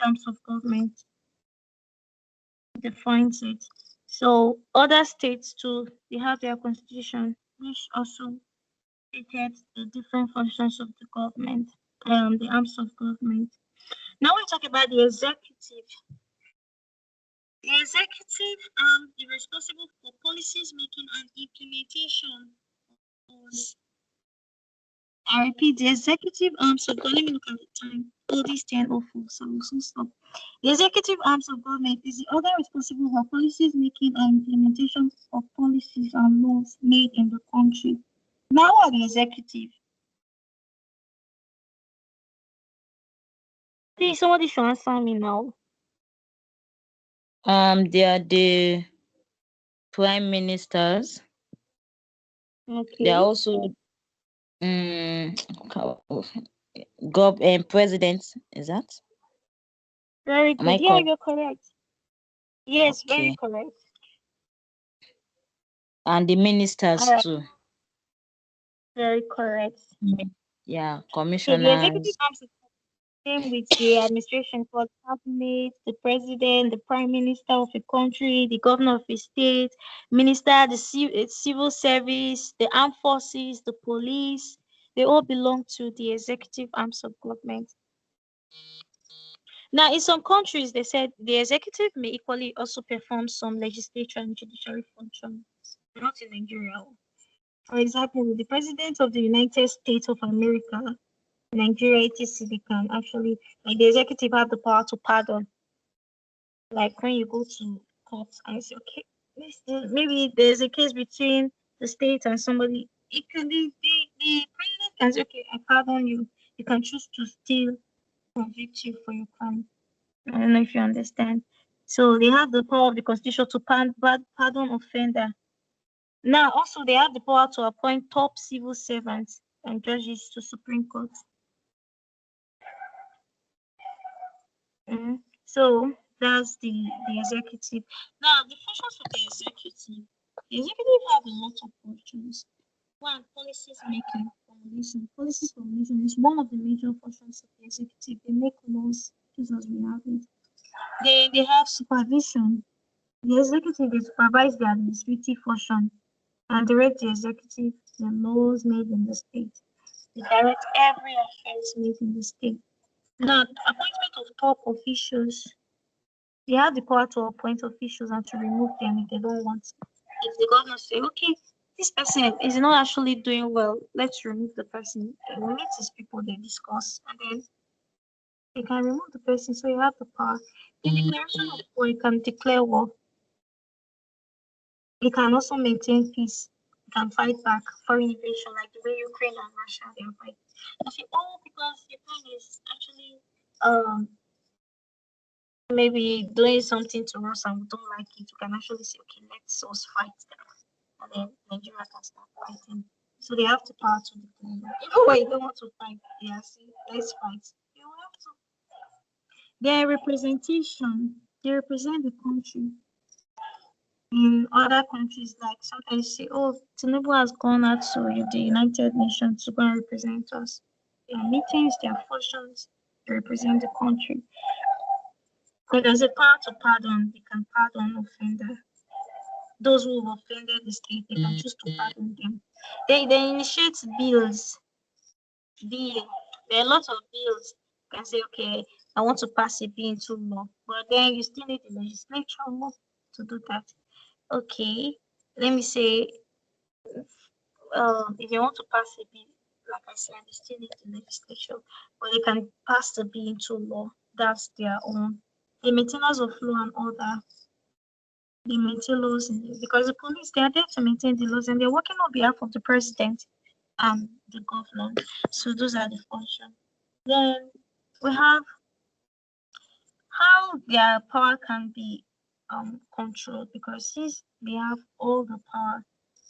arms of government, defines it. So other states too, they have their constitution, which also stated the different functions of the government, the arms of government. Now we talk about the executive. The executive is responsible for policies making and implementation. I repeat, the executive arms of government. Let me look at the time. Oh, this 10:04, so we'll soon stop. The executive arms of government is the organ responsible for policies making and implementation of policies and laws made in the country. Now, what are the executive? Please, somebody should answer me now. They are the prime ministers. They are Okay. also presidents. Is that? Very Am I good. Yeah, correct? you're correct. Yes, very Okay. correct. And the All ministers right, too. very correct. Yeah, So the executive commissioners. arms is same with the administration for the cabinet, the president, the prime minister of a country, the governor of a state, minister, the civil service, the armed forces, the police. They all belong to the executive arms of government. Now, in some countries, they said the executive may equally also perform some legislature and judiciary functions. Not in Nigeria. For example, the president of the United States of America, Nigeria, etc., they can actually, like the executive have the power to pardon. Like when you go to court and say, okay, maybe there's a case between the state and somebody, it can be the president can say, okay, I pardon you. You can choose to still convict you for your crime. I don't know if you understand. So they have the power of the constitution to pardon offender. Now also they have the power to appoint top civil servants and judges to Supreme Court. So that's the executive. Now the functions of the executive have a lot of functions. One, policies making formulation. Policies formulation is one of the major functions of the executive. They make laws just as we have it. They have supervision. The executive they supervise the administrative function and direct the executive the laws made in the state. They direct every affairs made in the state. Now, appointment of top officials. They have the power to appoint officials and to remove them if they don't want. If the governor say, okay, this person is not actually doing well, let's remove the person. They will meet these people, they discuss, and then they can remove the person. So you have the power. The declaration of war, you can declare war. You can also maintain peace. You can fight back foreign invasion, like the way Ukraine and Russia they are fighting. I feel, oh, because Ukraine is actually maybe doing something to us and we don't like it, we can actually say, okay, let's us fight them. And then Nigeria can start fighting. So they have the power to declare. Even when you don't want to fight, yeah, see, let's fight. You have to. Their representation, they represent the country. In other countries, like sometimes say, oh, Tinubu has gone out to the United Nations to go and represent us. Their meetings, their functions, they represent the country. So there's a power to pardon. They can pardon offender. those who have offended the state, they can choose to pardon them. They initiate bills. Bill. There are lots of bills. You can say, okay, I want to pass a bill into law, but then you still need the legislature to do that. Okay, let me say, if you want to pass a bill, like I said, you still need the legislature, but they can pass the bill into law. That's their own. The maintainers of law and order, they maintain laws because the police, they are there to maintain the laws, and they're working on behalf of the president and the governor. So those are the functions. Then we have how their power can be controlled, because since they have all the power,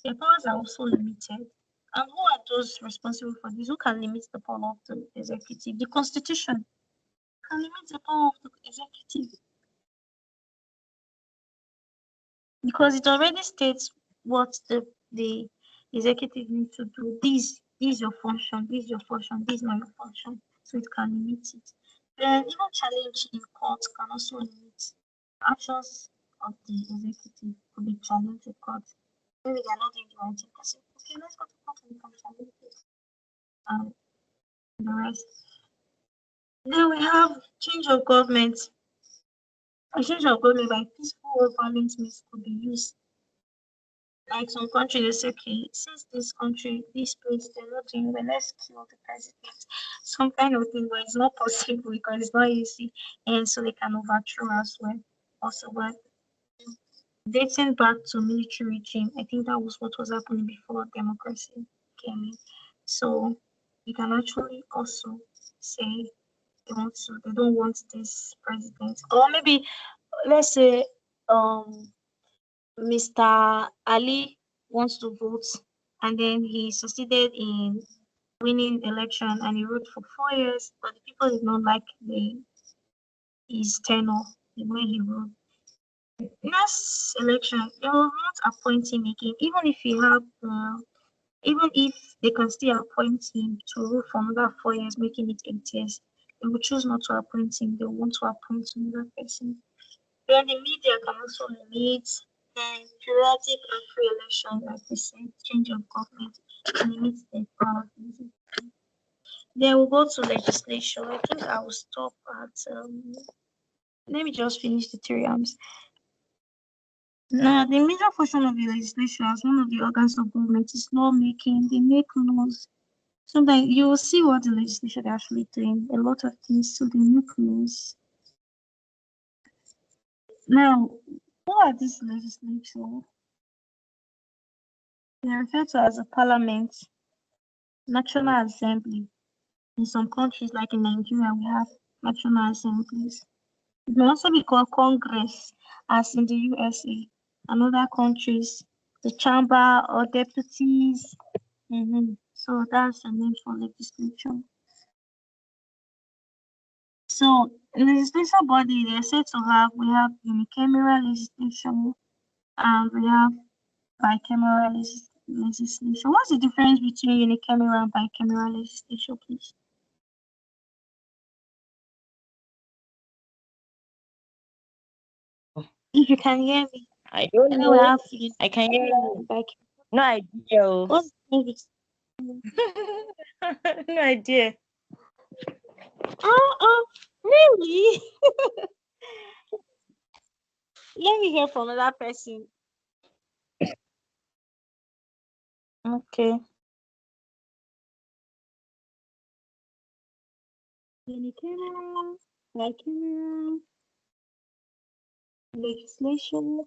their powers are also limited. And who are those responsible for this? Who can limit the power of the executive? The Constitution can limit the power of the executive, because it already states what the executive needs to do. This is your function, this is your function, this is not your function. So it can limit it. Then even challenge in court can also limit actions of the executive could be challenged in court. Maybe they are not doing the right thing. Say, okay, let's go to court and we can challenge it. And the rest. Then we have change of government. A change of government by peaceful or violent means could be used. Like some countries, they say, okay, since this country, this place, they're not doing well, let's kill the president. Some kind of thing, but it's not possible because it's not easy. And so they can overthrow as well. Also, but dating back to military regime, I think that was what was happening before democracy came in. So you can actually also say they don't want this president. Or maybe let's say Mr. Ali wants to vote, and then he succeeded in winning election, and he ruled for 4 years, but the people did not like his tenure, the way he ruled. Next election, they will not appoint him again, even if they can still appoint him to rule for another 4 years, making it 8 years. They will choose not to appoint him. They want to appoint another person. Then the media can also limit periodic and free election, like we said, change of government, and limit the power. Then we'll go to legislation. I think I will stop at let me just finish the theorems. Now, the major function of the legislation as one of the organs of government is lawmaking. They make laws. Sometimes you will see what the legislation are actually doing. A lot of things, so they make laws. Now, who are these legislatures? They are referred to as a parliament, national assembly. In some countries, like in Nigeria, we have national assemblies. It may also be called Congress, as in the USA and other countries, the chamber or deputies. So that's the name for legislature. So legislative body, they're said to have, we have unicameral legislation and we have bicameral legislation. What's the difference between unicameral and bicameral legislation, please? If you can hear me. I don't And then we know. have I can hear you. bicameral. No idea. What's the difference? No idea. Really? Let me hear from another person. Okay. Unicameral, bicameral legislation.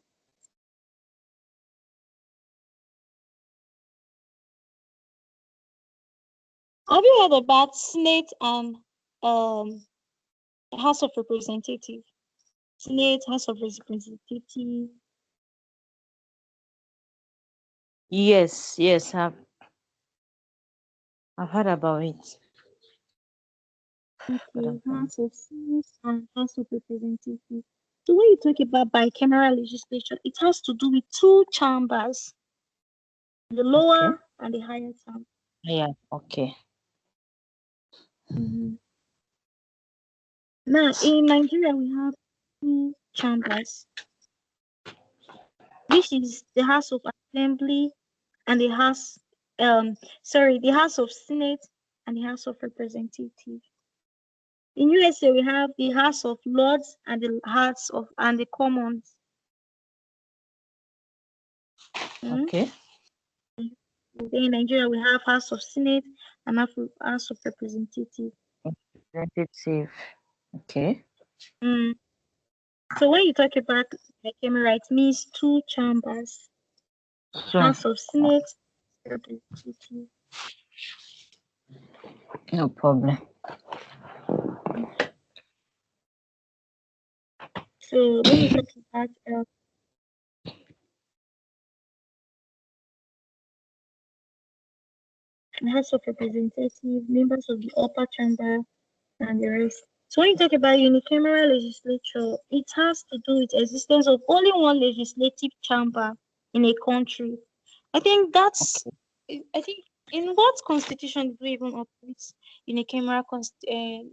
Have you heard about Senate and House of Representatives? Senate, House of Representatives. Yes, I've heard about it. Okay, House of Senate and House of Representatives. So when you talk about bicameral legislation, it has to do with two chambers, the lower Okay. and the higher chamber. Yeah, okay. Now in Nigeria we have two chambers. which is the House of Assembly and the the House of Senate and the House of Representatives. In USA, we have the House of Lords and the House of and the Commons. Mm? Okay. Then in Nigeria, we have House of Senate and House of Representatives. Representative. Okay. Mm. So when you talk about bicameral, it means two chambers: So, House of Senate, Representative. no problem. So when you talk about House of Representatives, members of the upper chamber, and the rest. So when you talk about unicameral legislature, it has to do with existence of only one legislative chamber in a country. I think that's. I think in what constitution do we even operate unicameral,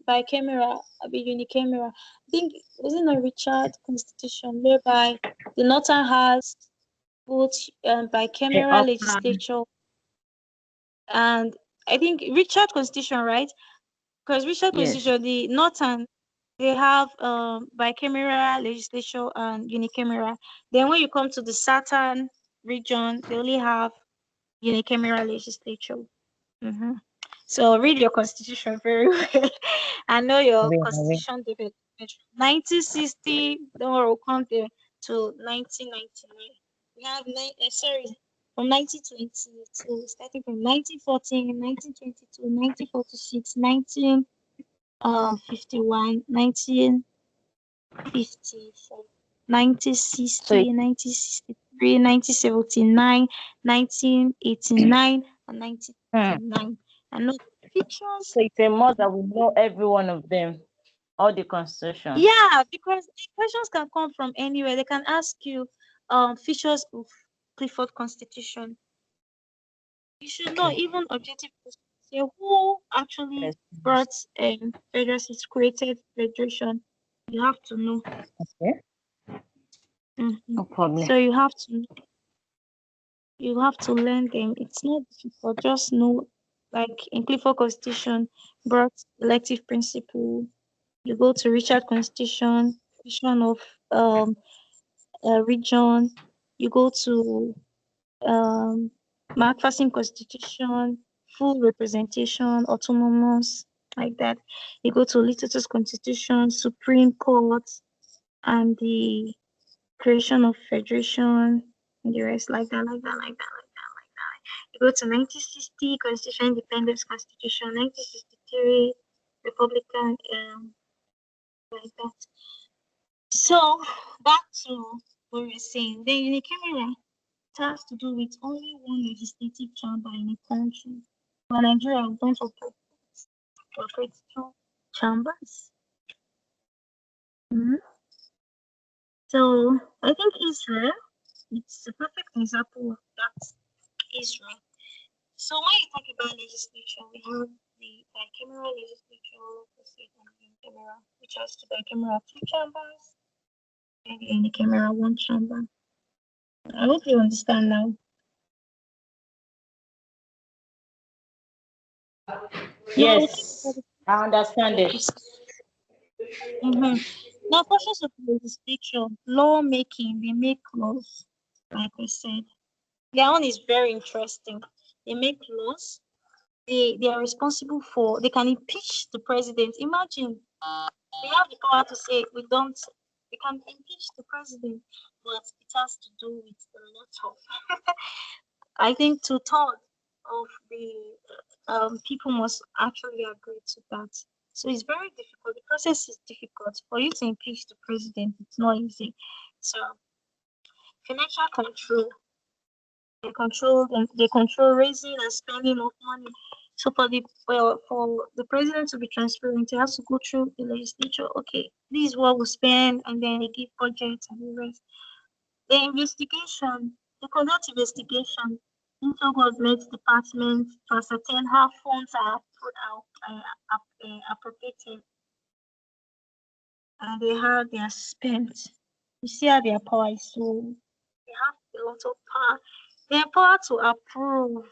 bicameral, unicameral? I think was it not Richard Constitution whereby the Northern has both The bicameral upper. legislature and I think Richard Constitution, right? Because Richard Yes. Constitution, the Northern, they have bicameral legislature and unicameral. Then when you come to the Southern region, they only have unicameral legislature. Mm-hmm. So read your constitution very well. I know your We constitution development. 1960, don't worry, we'll come there to 1999. We have from 1922, starting from 1914, 1922, 1946, 1951, 1954, so 1960, 1963, 1979, 1989, and hmm, 1999. And no features. so it's a must that we know every one of them, all the constitution. Yeah, because the questions can come from anywhere. They can ask you features of Clifford Constitution. You should know Okay. even objective questions. Say who actually Yes. brought federations, created federation. You have to know. Okay. Mhm. No problem. So you have to learn them. It's not difficult. Just know, like in Clifford Constitution, brought elective principle. You go to Richard Constitution, creation of um a region. You go to um Macpherson Constitution, full representation, autonomous, like that. You go to Literatus Constitution, Supreme Court, and the creation of federation, and the rest, like that, like that, like that, like that, like that. You go to 1960 Constitution, Independence Constitution, 1963 Republican, like that. So back to what we were saying. The unicameral has to do with only one legislative chamber in a country. But Nigeria we don't operate two chambers. Mhm. So I think Israel, it's a perfect example of that. Israel. So when you talk about legislation, we have the bicameral legislature, and unicameral, which has the bicameral two chambers and the unicameral one chamber. I hope you understand now. Now we'll talk about Yes, I understand the it. Now, process of legislature, law making, they make laws, like I said. Their own is very interesting. They make laws. They are responsible for. They can impeach the president. Imagine they have the power to say we don't. They can impeach the president, but it has to do with a lot of. I think two-thirds of the people must actually agree to that. So it's very difficult. The process is difficult. For you to impeach the president, it's not easy. So financial control, they control raising and spending of money. So for the president to be transparent, he has to go through the legislature. Okay, this is what we spend, and then they give budget and the rest. The investigation, they conduct investigation into government departments to ascertain how funds are put out, appropriated, and how they are spent. You see how their power is so. They have a lot of power. They have power to approve.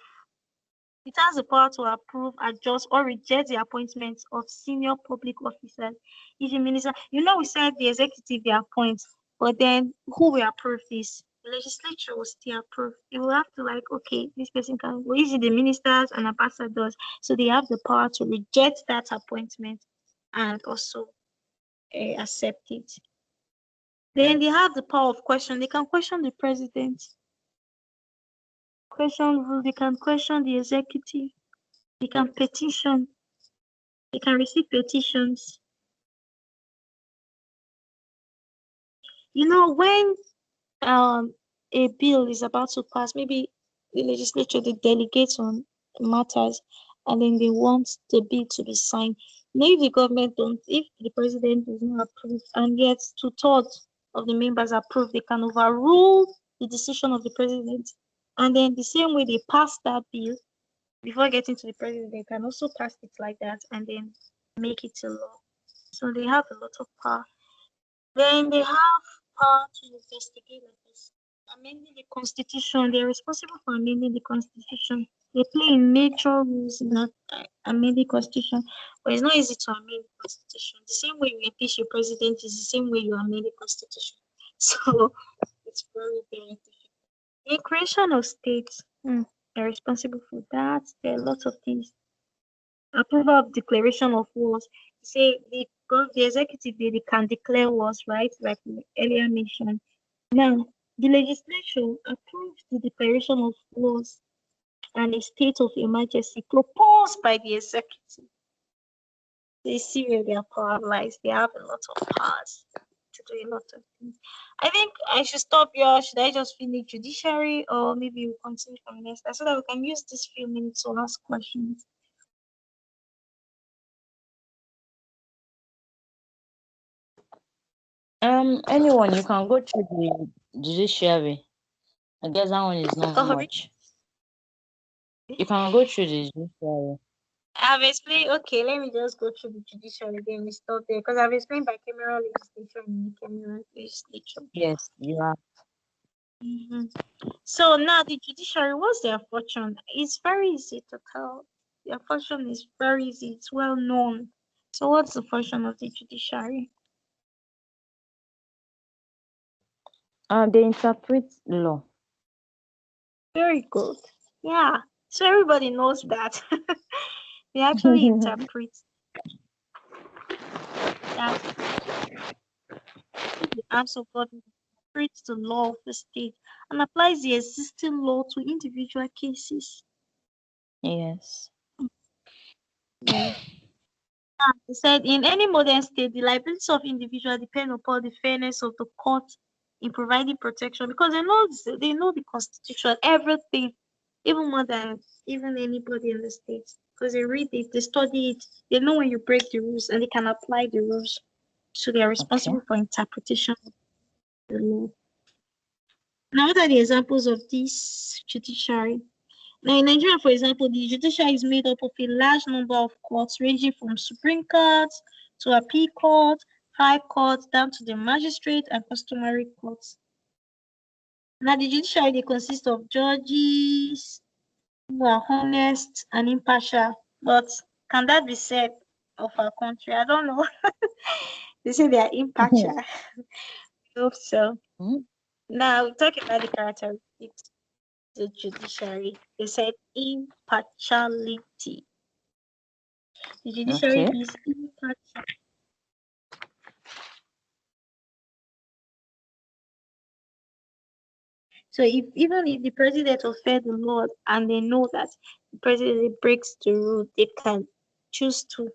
It has the power to approve, adjust, or reject the appointments of senior public officers. If a minister, we said the executive they appoint, but then who will approve this? The legislature will still approve. It will have to okay, this person can go. Is it the ministers and ambassadors? So they have the power to reject that appointment and also accept it. Then they have the power of question. They can question the president, they can question the executive, they can petition, they can receive petitions. When a bill is about to pass, maybe the legislature they delegate on matters and then they want the bill to be signed. If the government don't, if the president does not approve and yet two-thirds of the members approve, they can overrule the decision of the president. And then the same way they pass that bill before getting to the president, they can also pass it like that and then make it a law. So they have a lot of power. Then they have power to investigate this. Amending the constitution, they're responsible for amending the constitution. They play a major role in that amending constitution, but it's not easy to amend the constitution. The same way you impeach your president is the same way you amend the constitution. So it's very, very difficult. The creation of states, they're responsible for that. There are lots of things. Approval of declaration of wars. Say the executive they can declare wars, right? Like we earlier mentioned. Now, the legislature approved the declaration of wars and a state of emergency proposed by the executive. They see where their power lies. They have a lot of powers to do a lot of things. I think I should stop here. Should I just finish judiciary, or maybe we'll continue from next so that we can use this few minutes to ask questions? Anyone, you can go through the judiciary. I guess that one is not much. You can go through the judiciary. I've explained. Okay, let me just go through the judiciary. Then we stop there because I've explained bicameral legislation and unicameral legislature. Yes, you are. So now the judiciary, what's their function? It's very easy to tell. Their function is very easy. It's well known. So what's the function of the judiciary? They interpret law. Very good. Yeah. So everybody knows that. They actually interpret that. The acts of God interprets the law of the state and applies the existing law to individual cases. Yes. Yeah. He said, in any modern state, the liabilities of individuals depend upon the fairness of the court in providing protection because they know the constitution, everything, even more than even anybody in the state. Because they read it, they study it, they know when you break the rules and they can apply the rules. So they are responsible for interpretation of the law. Now, what are the examples of this judiciary? Now, in Nigeria, for example, the judiciary is made up of a large number of courts, ranging from Supreme Court to Appeal Court, High Court, down to the magistrate and customary courts. Now, the judiciary they consist of judges who are honest and impartial. But can that be said of our country? I don't know. They say they are impartial. I hope so. Now, we talk about the characteristics the judiciary. They said impartiality. The judiciary is impartial. So even if the president offends the law and they know that the president breaks the rule, they can choose to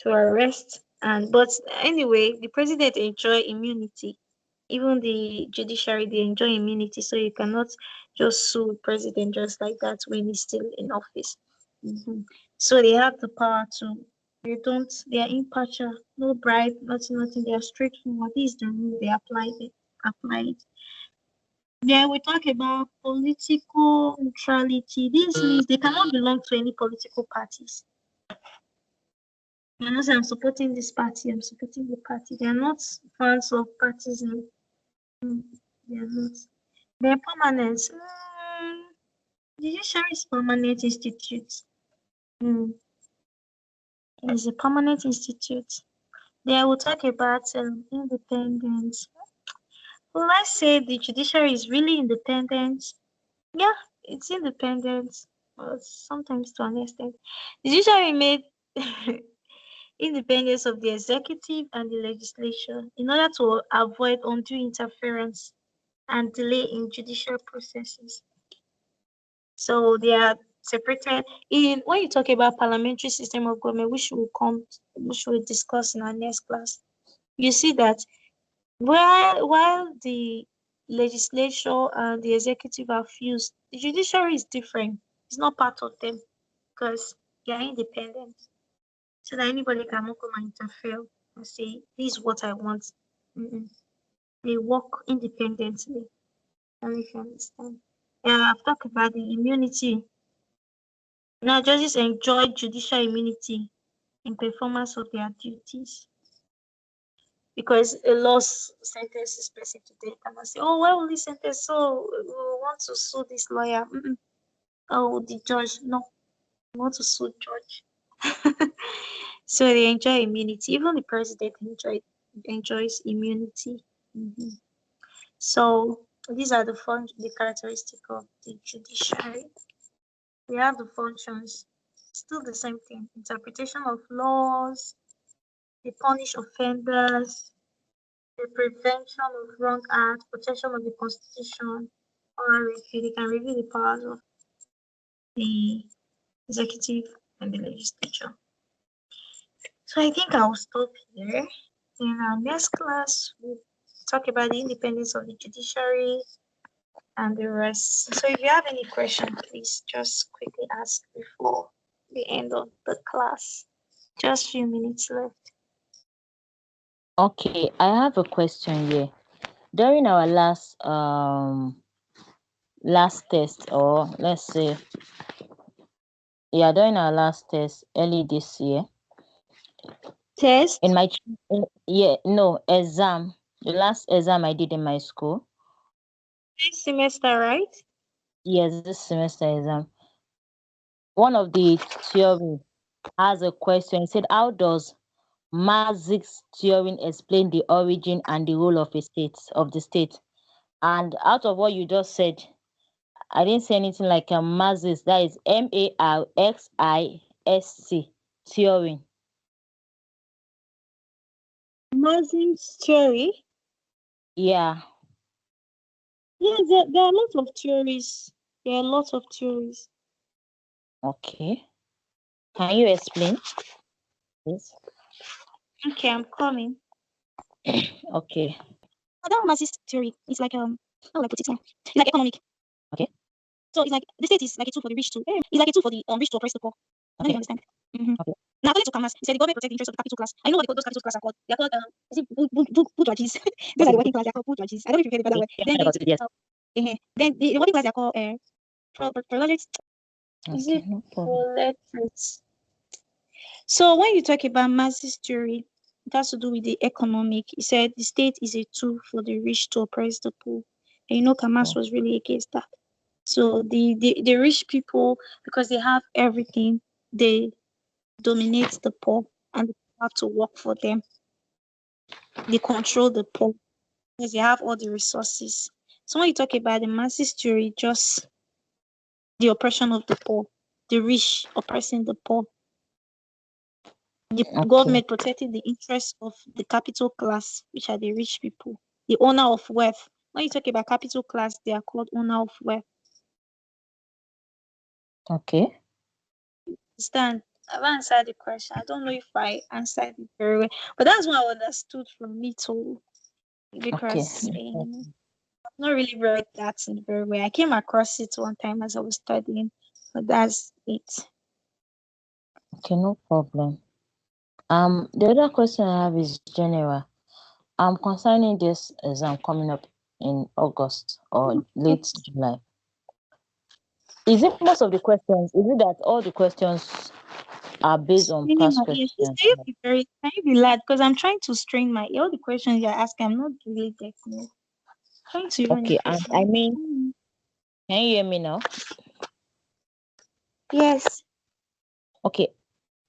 arrest. But anyway, the president enjoy immunity. Even the judiciary they enjoy immunity, so you cannot just sue the president just like that when he's still in office. So they have the power to. They are impartial, no bribe, nothing. They are straightforward. This is the rule. They apply it. Then we talk about political neutrality. This means they cannot belong to any political parties. You know, say I'm supporting this party, I'm supporting the party. They are not fans of parties. They are not. Their permanence. Judiciary is permanent institute. It's a permanent institute. Then we'll talk about independence. Will I say the judiciary is really independent? Yeah, it's independent, but sometimes to an extent. The judiciary made independence of the executive and the legislature in order to avoid undue interference and delay in judicial processes. So they are separated. In when you talk about parliamentary system of government, which will discuss in our next class, you see that while the legislature and the executive are fused, the judiciary is different. It's not part of them because they are independent. So that anybody cannot come and interfere and say, this is what I want. Mm-mm. They work independently. I don't know if you understand. Yeah, I've talked about the immunity. Now, judges enjoy judicial immunity in performance of their duties because a loss sentence is person to death. And I say, oh, why will this sentence? So we want to sue this lawyer. Mm-mm. Oh, the judge. No, we want to sue judge. So they enjoy immunity. Even the president enjoys immunity. Mhm. So these are the characteristics of the judiciary. We have the functions. Still the same thing. Interpretation of laws, they punish offenders, the prevention of wrong acts, protection of the constitution, or review. They can review the powers of the executive and the legislature. So I think I'll stop here. In our next class, we'll talk about the independence of the judiciary and the rest. So if you have any question, please just quickly ask before the end of the class. Just few minutes left. Okay, I have a question here. During our last test, or let's say, yeah, during our last test early this year, Test in my yeah, no, exam, the last exam I did in my school, this semester, right? yes, this semester exam, one of the theory has a question. It said, how does Marzik's theorem explain the origin and the role of a state of the state? And out of what you just said, I didn't say anything like a Marzix. That is Marxisc theorem. Muslim's theory. Yeah. Yes, there are lots of theories. There are lots of theories. Okay. Can you explain, please? Okay, I'm coming. Okay. Adam Mas's theory is like how will I put it now? It's like economic. Okay. So it's like the state is like a tool for the rich to it's like a tool for the rich to oppress the poor. I don't Okay. even understand. Mm-hmm. Okay. Now according to Kamas, he said the government protects the interest of the capital class. I know what those capital class are called. They're called is it bourgeoisie? Those are the working class. They're called bourgeoisie. I don't know if you've heard about that word. Yeah, Then heard about it, yes. then the working class are called proletariat. Is Okay, it no problem. proletariat? So when you talk about Mas's theory, it has to do with the economic. He said the state is a tool for the rich to oppress the poor. And you know, Kamas Oh, was really against that. So the rich people, because they have everything, they dominate the poor and they have to work for them. They control the poor because they have all the resources. So when you talk about the Mas's theory, just the oppression of the poor, the rich oppressing the poor, the okay. government protecting the interests of the capital class, which are the rich people, the owner of wealth. When you talk about capital class, they are called owner of wealth. Okay. Understand? I've answered the question. I don't know if I answered it very well, but that's what I understood from me too. Okay. Because I've not really read that in very well. I came across it one time as I was studying, but that's it. Okay, no problem. The other question I have is general. Concerning this exam coming up in August or late July. Is it most of the questions? Is it that all the questions are based on Meaning past my ears. Please, questions? can you be loud? Because I'm trying to strain my ear. All the questions you're asking, I'm not really getting it. Trying to even Okay, and I mean, Can you hear me now? Yes. Okay.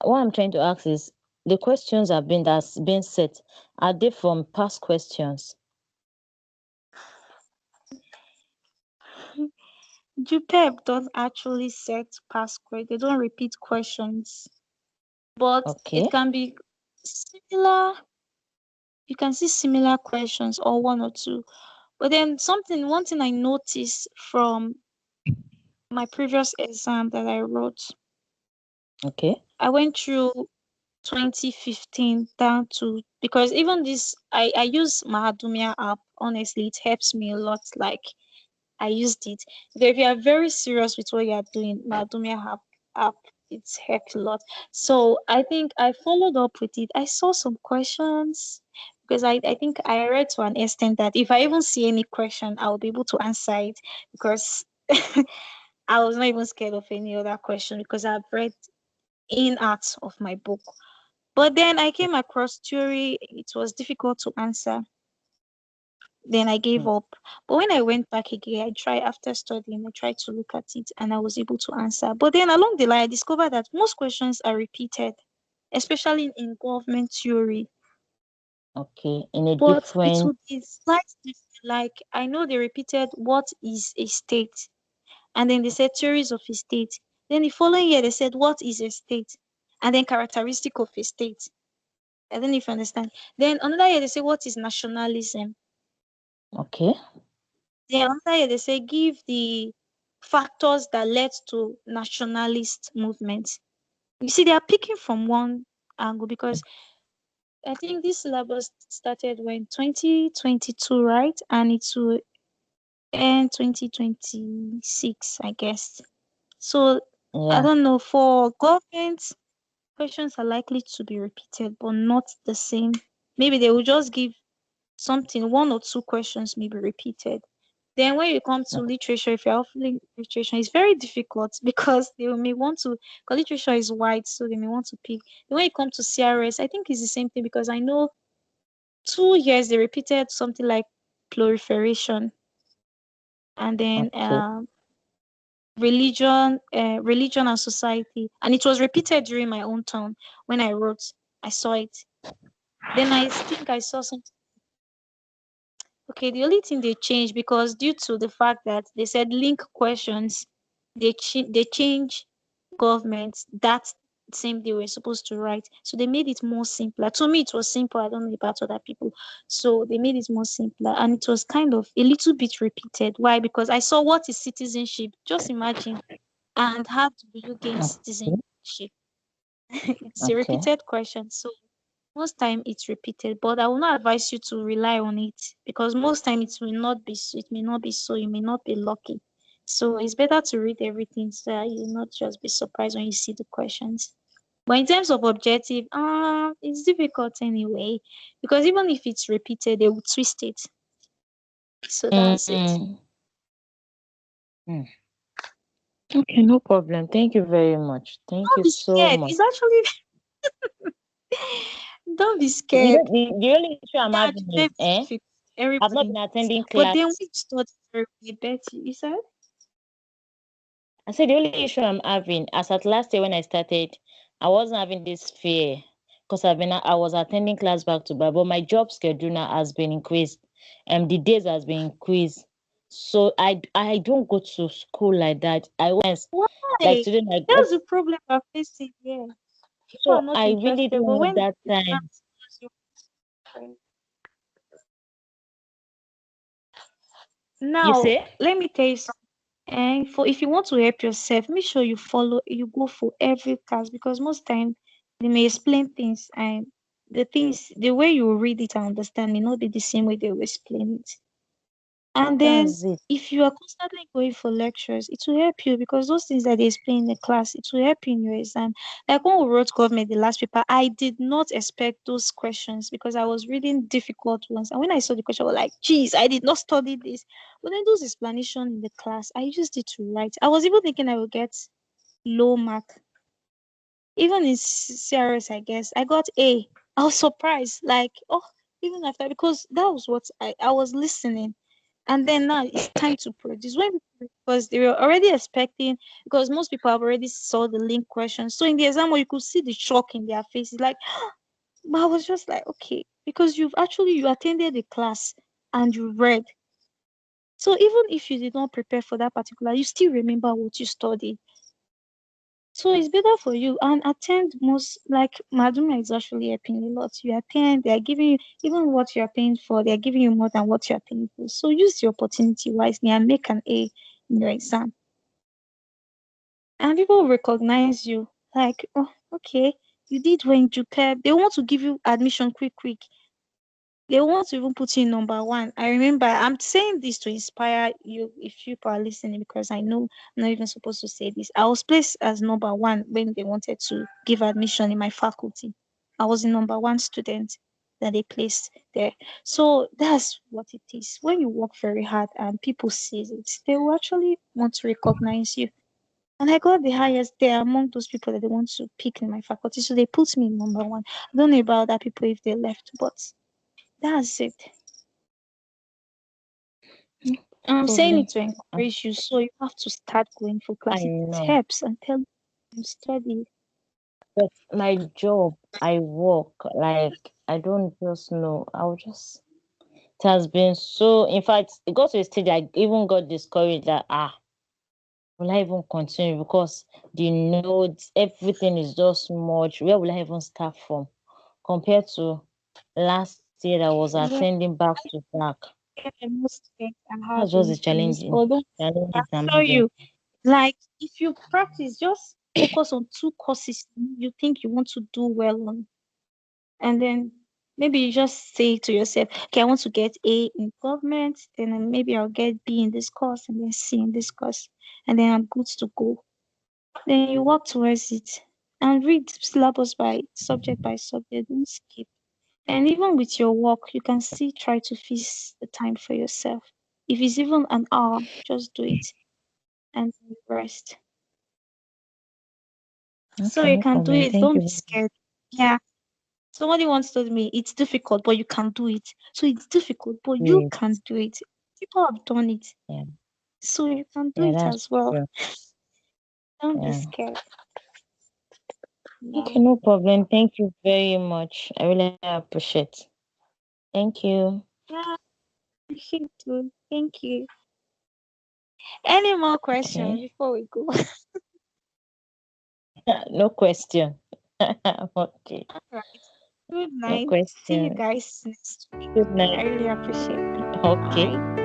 What I'm trying to ask is the questions that's been set, are they from past questions? JUPEB don't actually set past questions. They don't repeat questions, but it Okay. can be similar. You can see similar questions or one or two. But then one thing I noticed from my previous exam that I wrote, Okay. I went through 2015 down to, because even this, I use Mahadumia app. Honestly, it helps me a lot. Like, I used it. If you are very serious with what you are doing, Mahadumia app, it's helped a lot. So I think I followed up with it. I saw some questions because I think I read to an extent that if I even see any question, I'll be able to answer it because I was not even scared of any other question because I've read in out of my book. But then I came across theory, it was difficult to answer. Then I gave Hmm. up. But when I went back again, I tried after studying, I tried to look at it and I was able to answer. But then along the line, I discovered that most questions are repeated, especially in government theory. Okay. In a But it different. would be slightly different. Like, I know they repeated what is a state, and then they said theories of a state. Then the following year, they said what is a state, and then characteristic of a state. I don't know if you understand. Then another year, they say what is nationalism. Okay. Then another year, they say give the factors that led to nationalist movements. You see, they are picking from one angle because I think this syllabus started when 2022, right? And it will end 2026, I guess. So I Yeah. don't know, for government, questions are likely to be repeated, but not the same. Maybe they will just give something, one or two questions may be repeated. Then when you come to literature, if you're offering literature, it's very difficult because they may want to, because literature is wide, so they may want to pick. Then when you come to CRS, I think it's the same thing because I know 2 years they repeated something like proliferation and then Okay. religion and society, and it was repeated during my own term when I wrote. I saw it. Then I think I saw something. Okay, the only thing they changed because due to the fact that they said link questions, they change government that same day we're supposed to write. So they made it more simpler. To me, it was simple. I don't know about other people. So they made it more simpler, and it was kind of a little bit repeated. Why? Because I saw what is citizenship. Just imagine, and how do you gain Okay. citizenship? It's a Okay. repeated question. So most time it's repeated, but I will not advise you to rely on it because most time it may not be so, you may not be lucky. So it's better to read everything so that you not just be surprised when you see the questions. But in terms of objective, it's difficult anyway because even if it's repeated, they will twist it. So that's it. Mm. Mm. Okay, no problem. Thank you very much. Thank Don't you be so scared. much. It's actually don't be You know, scared. the only issue I'm Yeah, having is, JUPEB is difficult. I've not Everybody been knows. attending But then class. we study very well, bet you said? I said the only issue I'm having, as at last year when I started, I wasn't having this fear because I was attending class back to back, but my job schedule now has been increased, and the days has been increased. So I don't go to school like that. I once like Why? today I got, That's the problem we're facing here. People are so not I really interested, don't but know when that time. exams close, you- You now say? let me tell you something. And for if you want to help yourself, make sure you go for every class because most time they may explain things and the way you read it and understand may not be the same way they will explain it. And then That's it. if you are constantly going for lectures, it will help you because those things that they explain in the class, it will help you in your exam. Like when we wrote government, the last paper, I did not expect those questions because I was reading difficult ones. And when I saw the question, I was like, geez, I did not study this. But then those explanation in the class, I used it to write. I was even thinking I would get low mark. Even in CRS, I guess, I got A. I was surprised. Like, oh, even after, because that was what I was listening. And then now it's time to produce. When because they were already expecting, because most people have already saw the link questions. So in the exam, you could see the shock in their faces, like, but I was just like, okay, because you attended the class and you read. So even if you did not prepare for that particular, you still remember what you studied. So it's better for you and attend most, like Maduna is actually helping a lot. You attend, they are giving you even what you are paying for, they are giving you more than what you are paying for. So use the opportunity wisely and make an A in your exam. And people will recognize you. Like, oh, okay, you did well in JUPEB. They want to give you admission quick, quick. They want to even put you in number one. I remember I'm saying this to inspire you if you are listening, because I know I'm not even supposed to say this. I was placed as number one when they wanted to give admission in my faculty. I was the number one student that they placed there. So that's what it is. When you work very hard and people see it, they will actually want to recognize you. And I got the highest there among those people that they want to pick in my faculty. So they put me in number one. I don't know about other people if they left, but that's it. I'm saying it Problem. to encourage you, so you have to start going for I class. It know. helps and tell you study. But my job, I work, like I don't just know. I'll just it has been so, in fact, it got to a stage I even got discouraged that will I even continue, because the notes, everything is just much. Where will I even start from? Compared to last year I was Yeah, attending back to back. most students and how That's just the they do this. challenging Although I challenges I'm assure having. you, like if you practice, just focus on two courses you think you want to do well on, and then maybe you just say to yourself, okay, I want to get A in government, then maybe I'll get B in this course, and then C in this course, and then I'm good to go. Then you work towards it and read syllabus by subject. Don't skip. And even with your work, you can still try to fix the time for yourself. If it's even an hour, just do it and rest. So Okay, you no can do problem. it. Thank Don't be you. scared. Yeah. Somebody once told me it's difficult, but you can do it. So it's difficult, but you Great. can do it. People have done it. Yeah, So you can do yeah, it that's as well. true. Don't be Yeah. scared. Okay, Yeah. no problem. Thank you very much. I really appreciate. Thank you. Yeah. You too. Thank you. Any more questions Okay. before we go? No question. Okay. All right. Good No night. See you question. guys next week. Good I night. really appreciate it. Okay. Bye.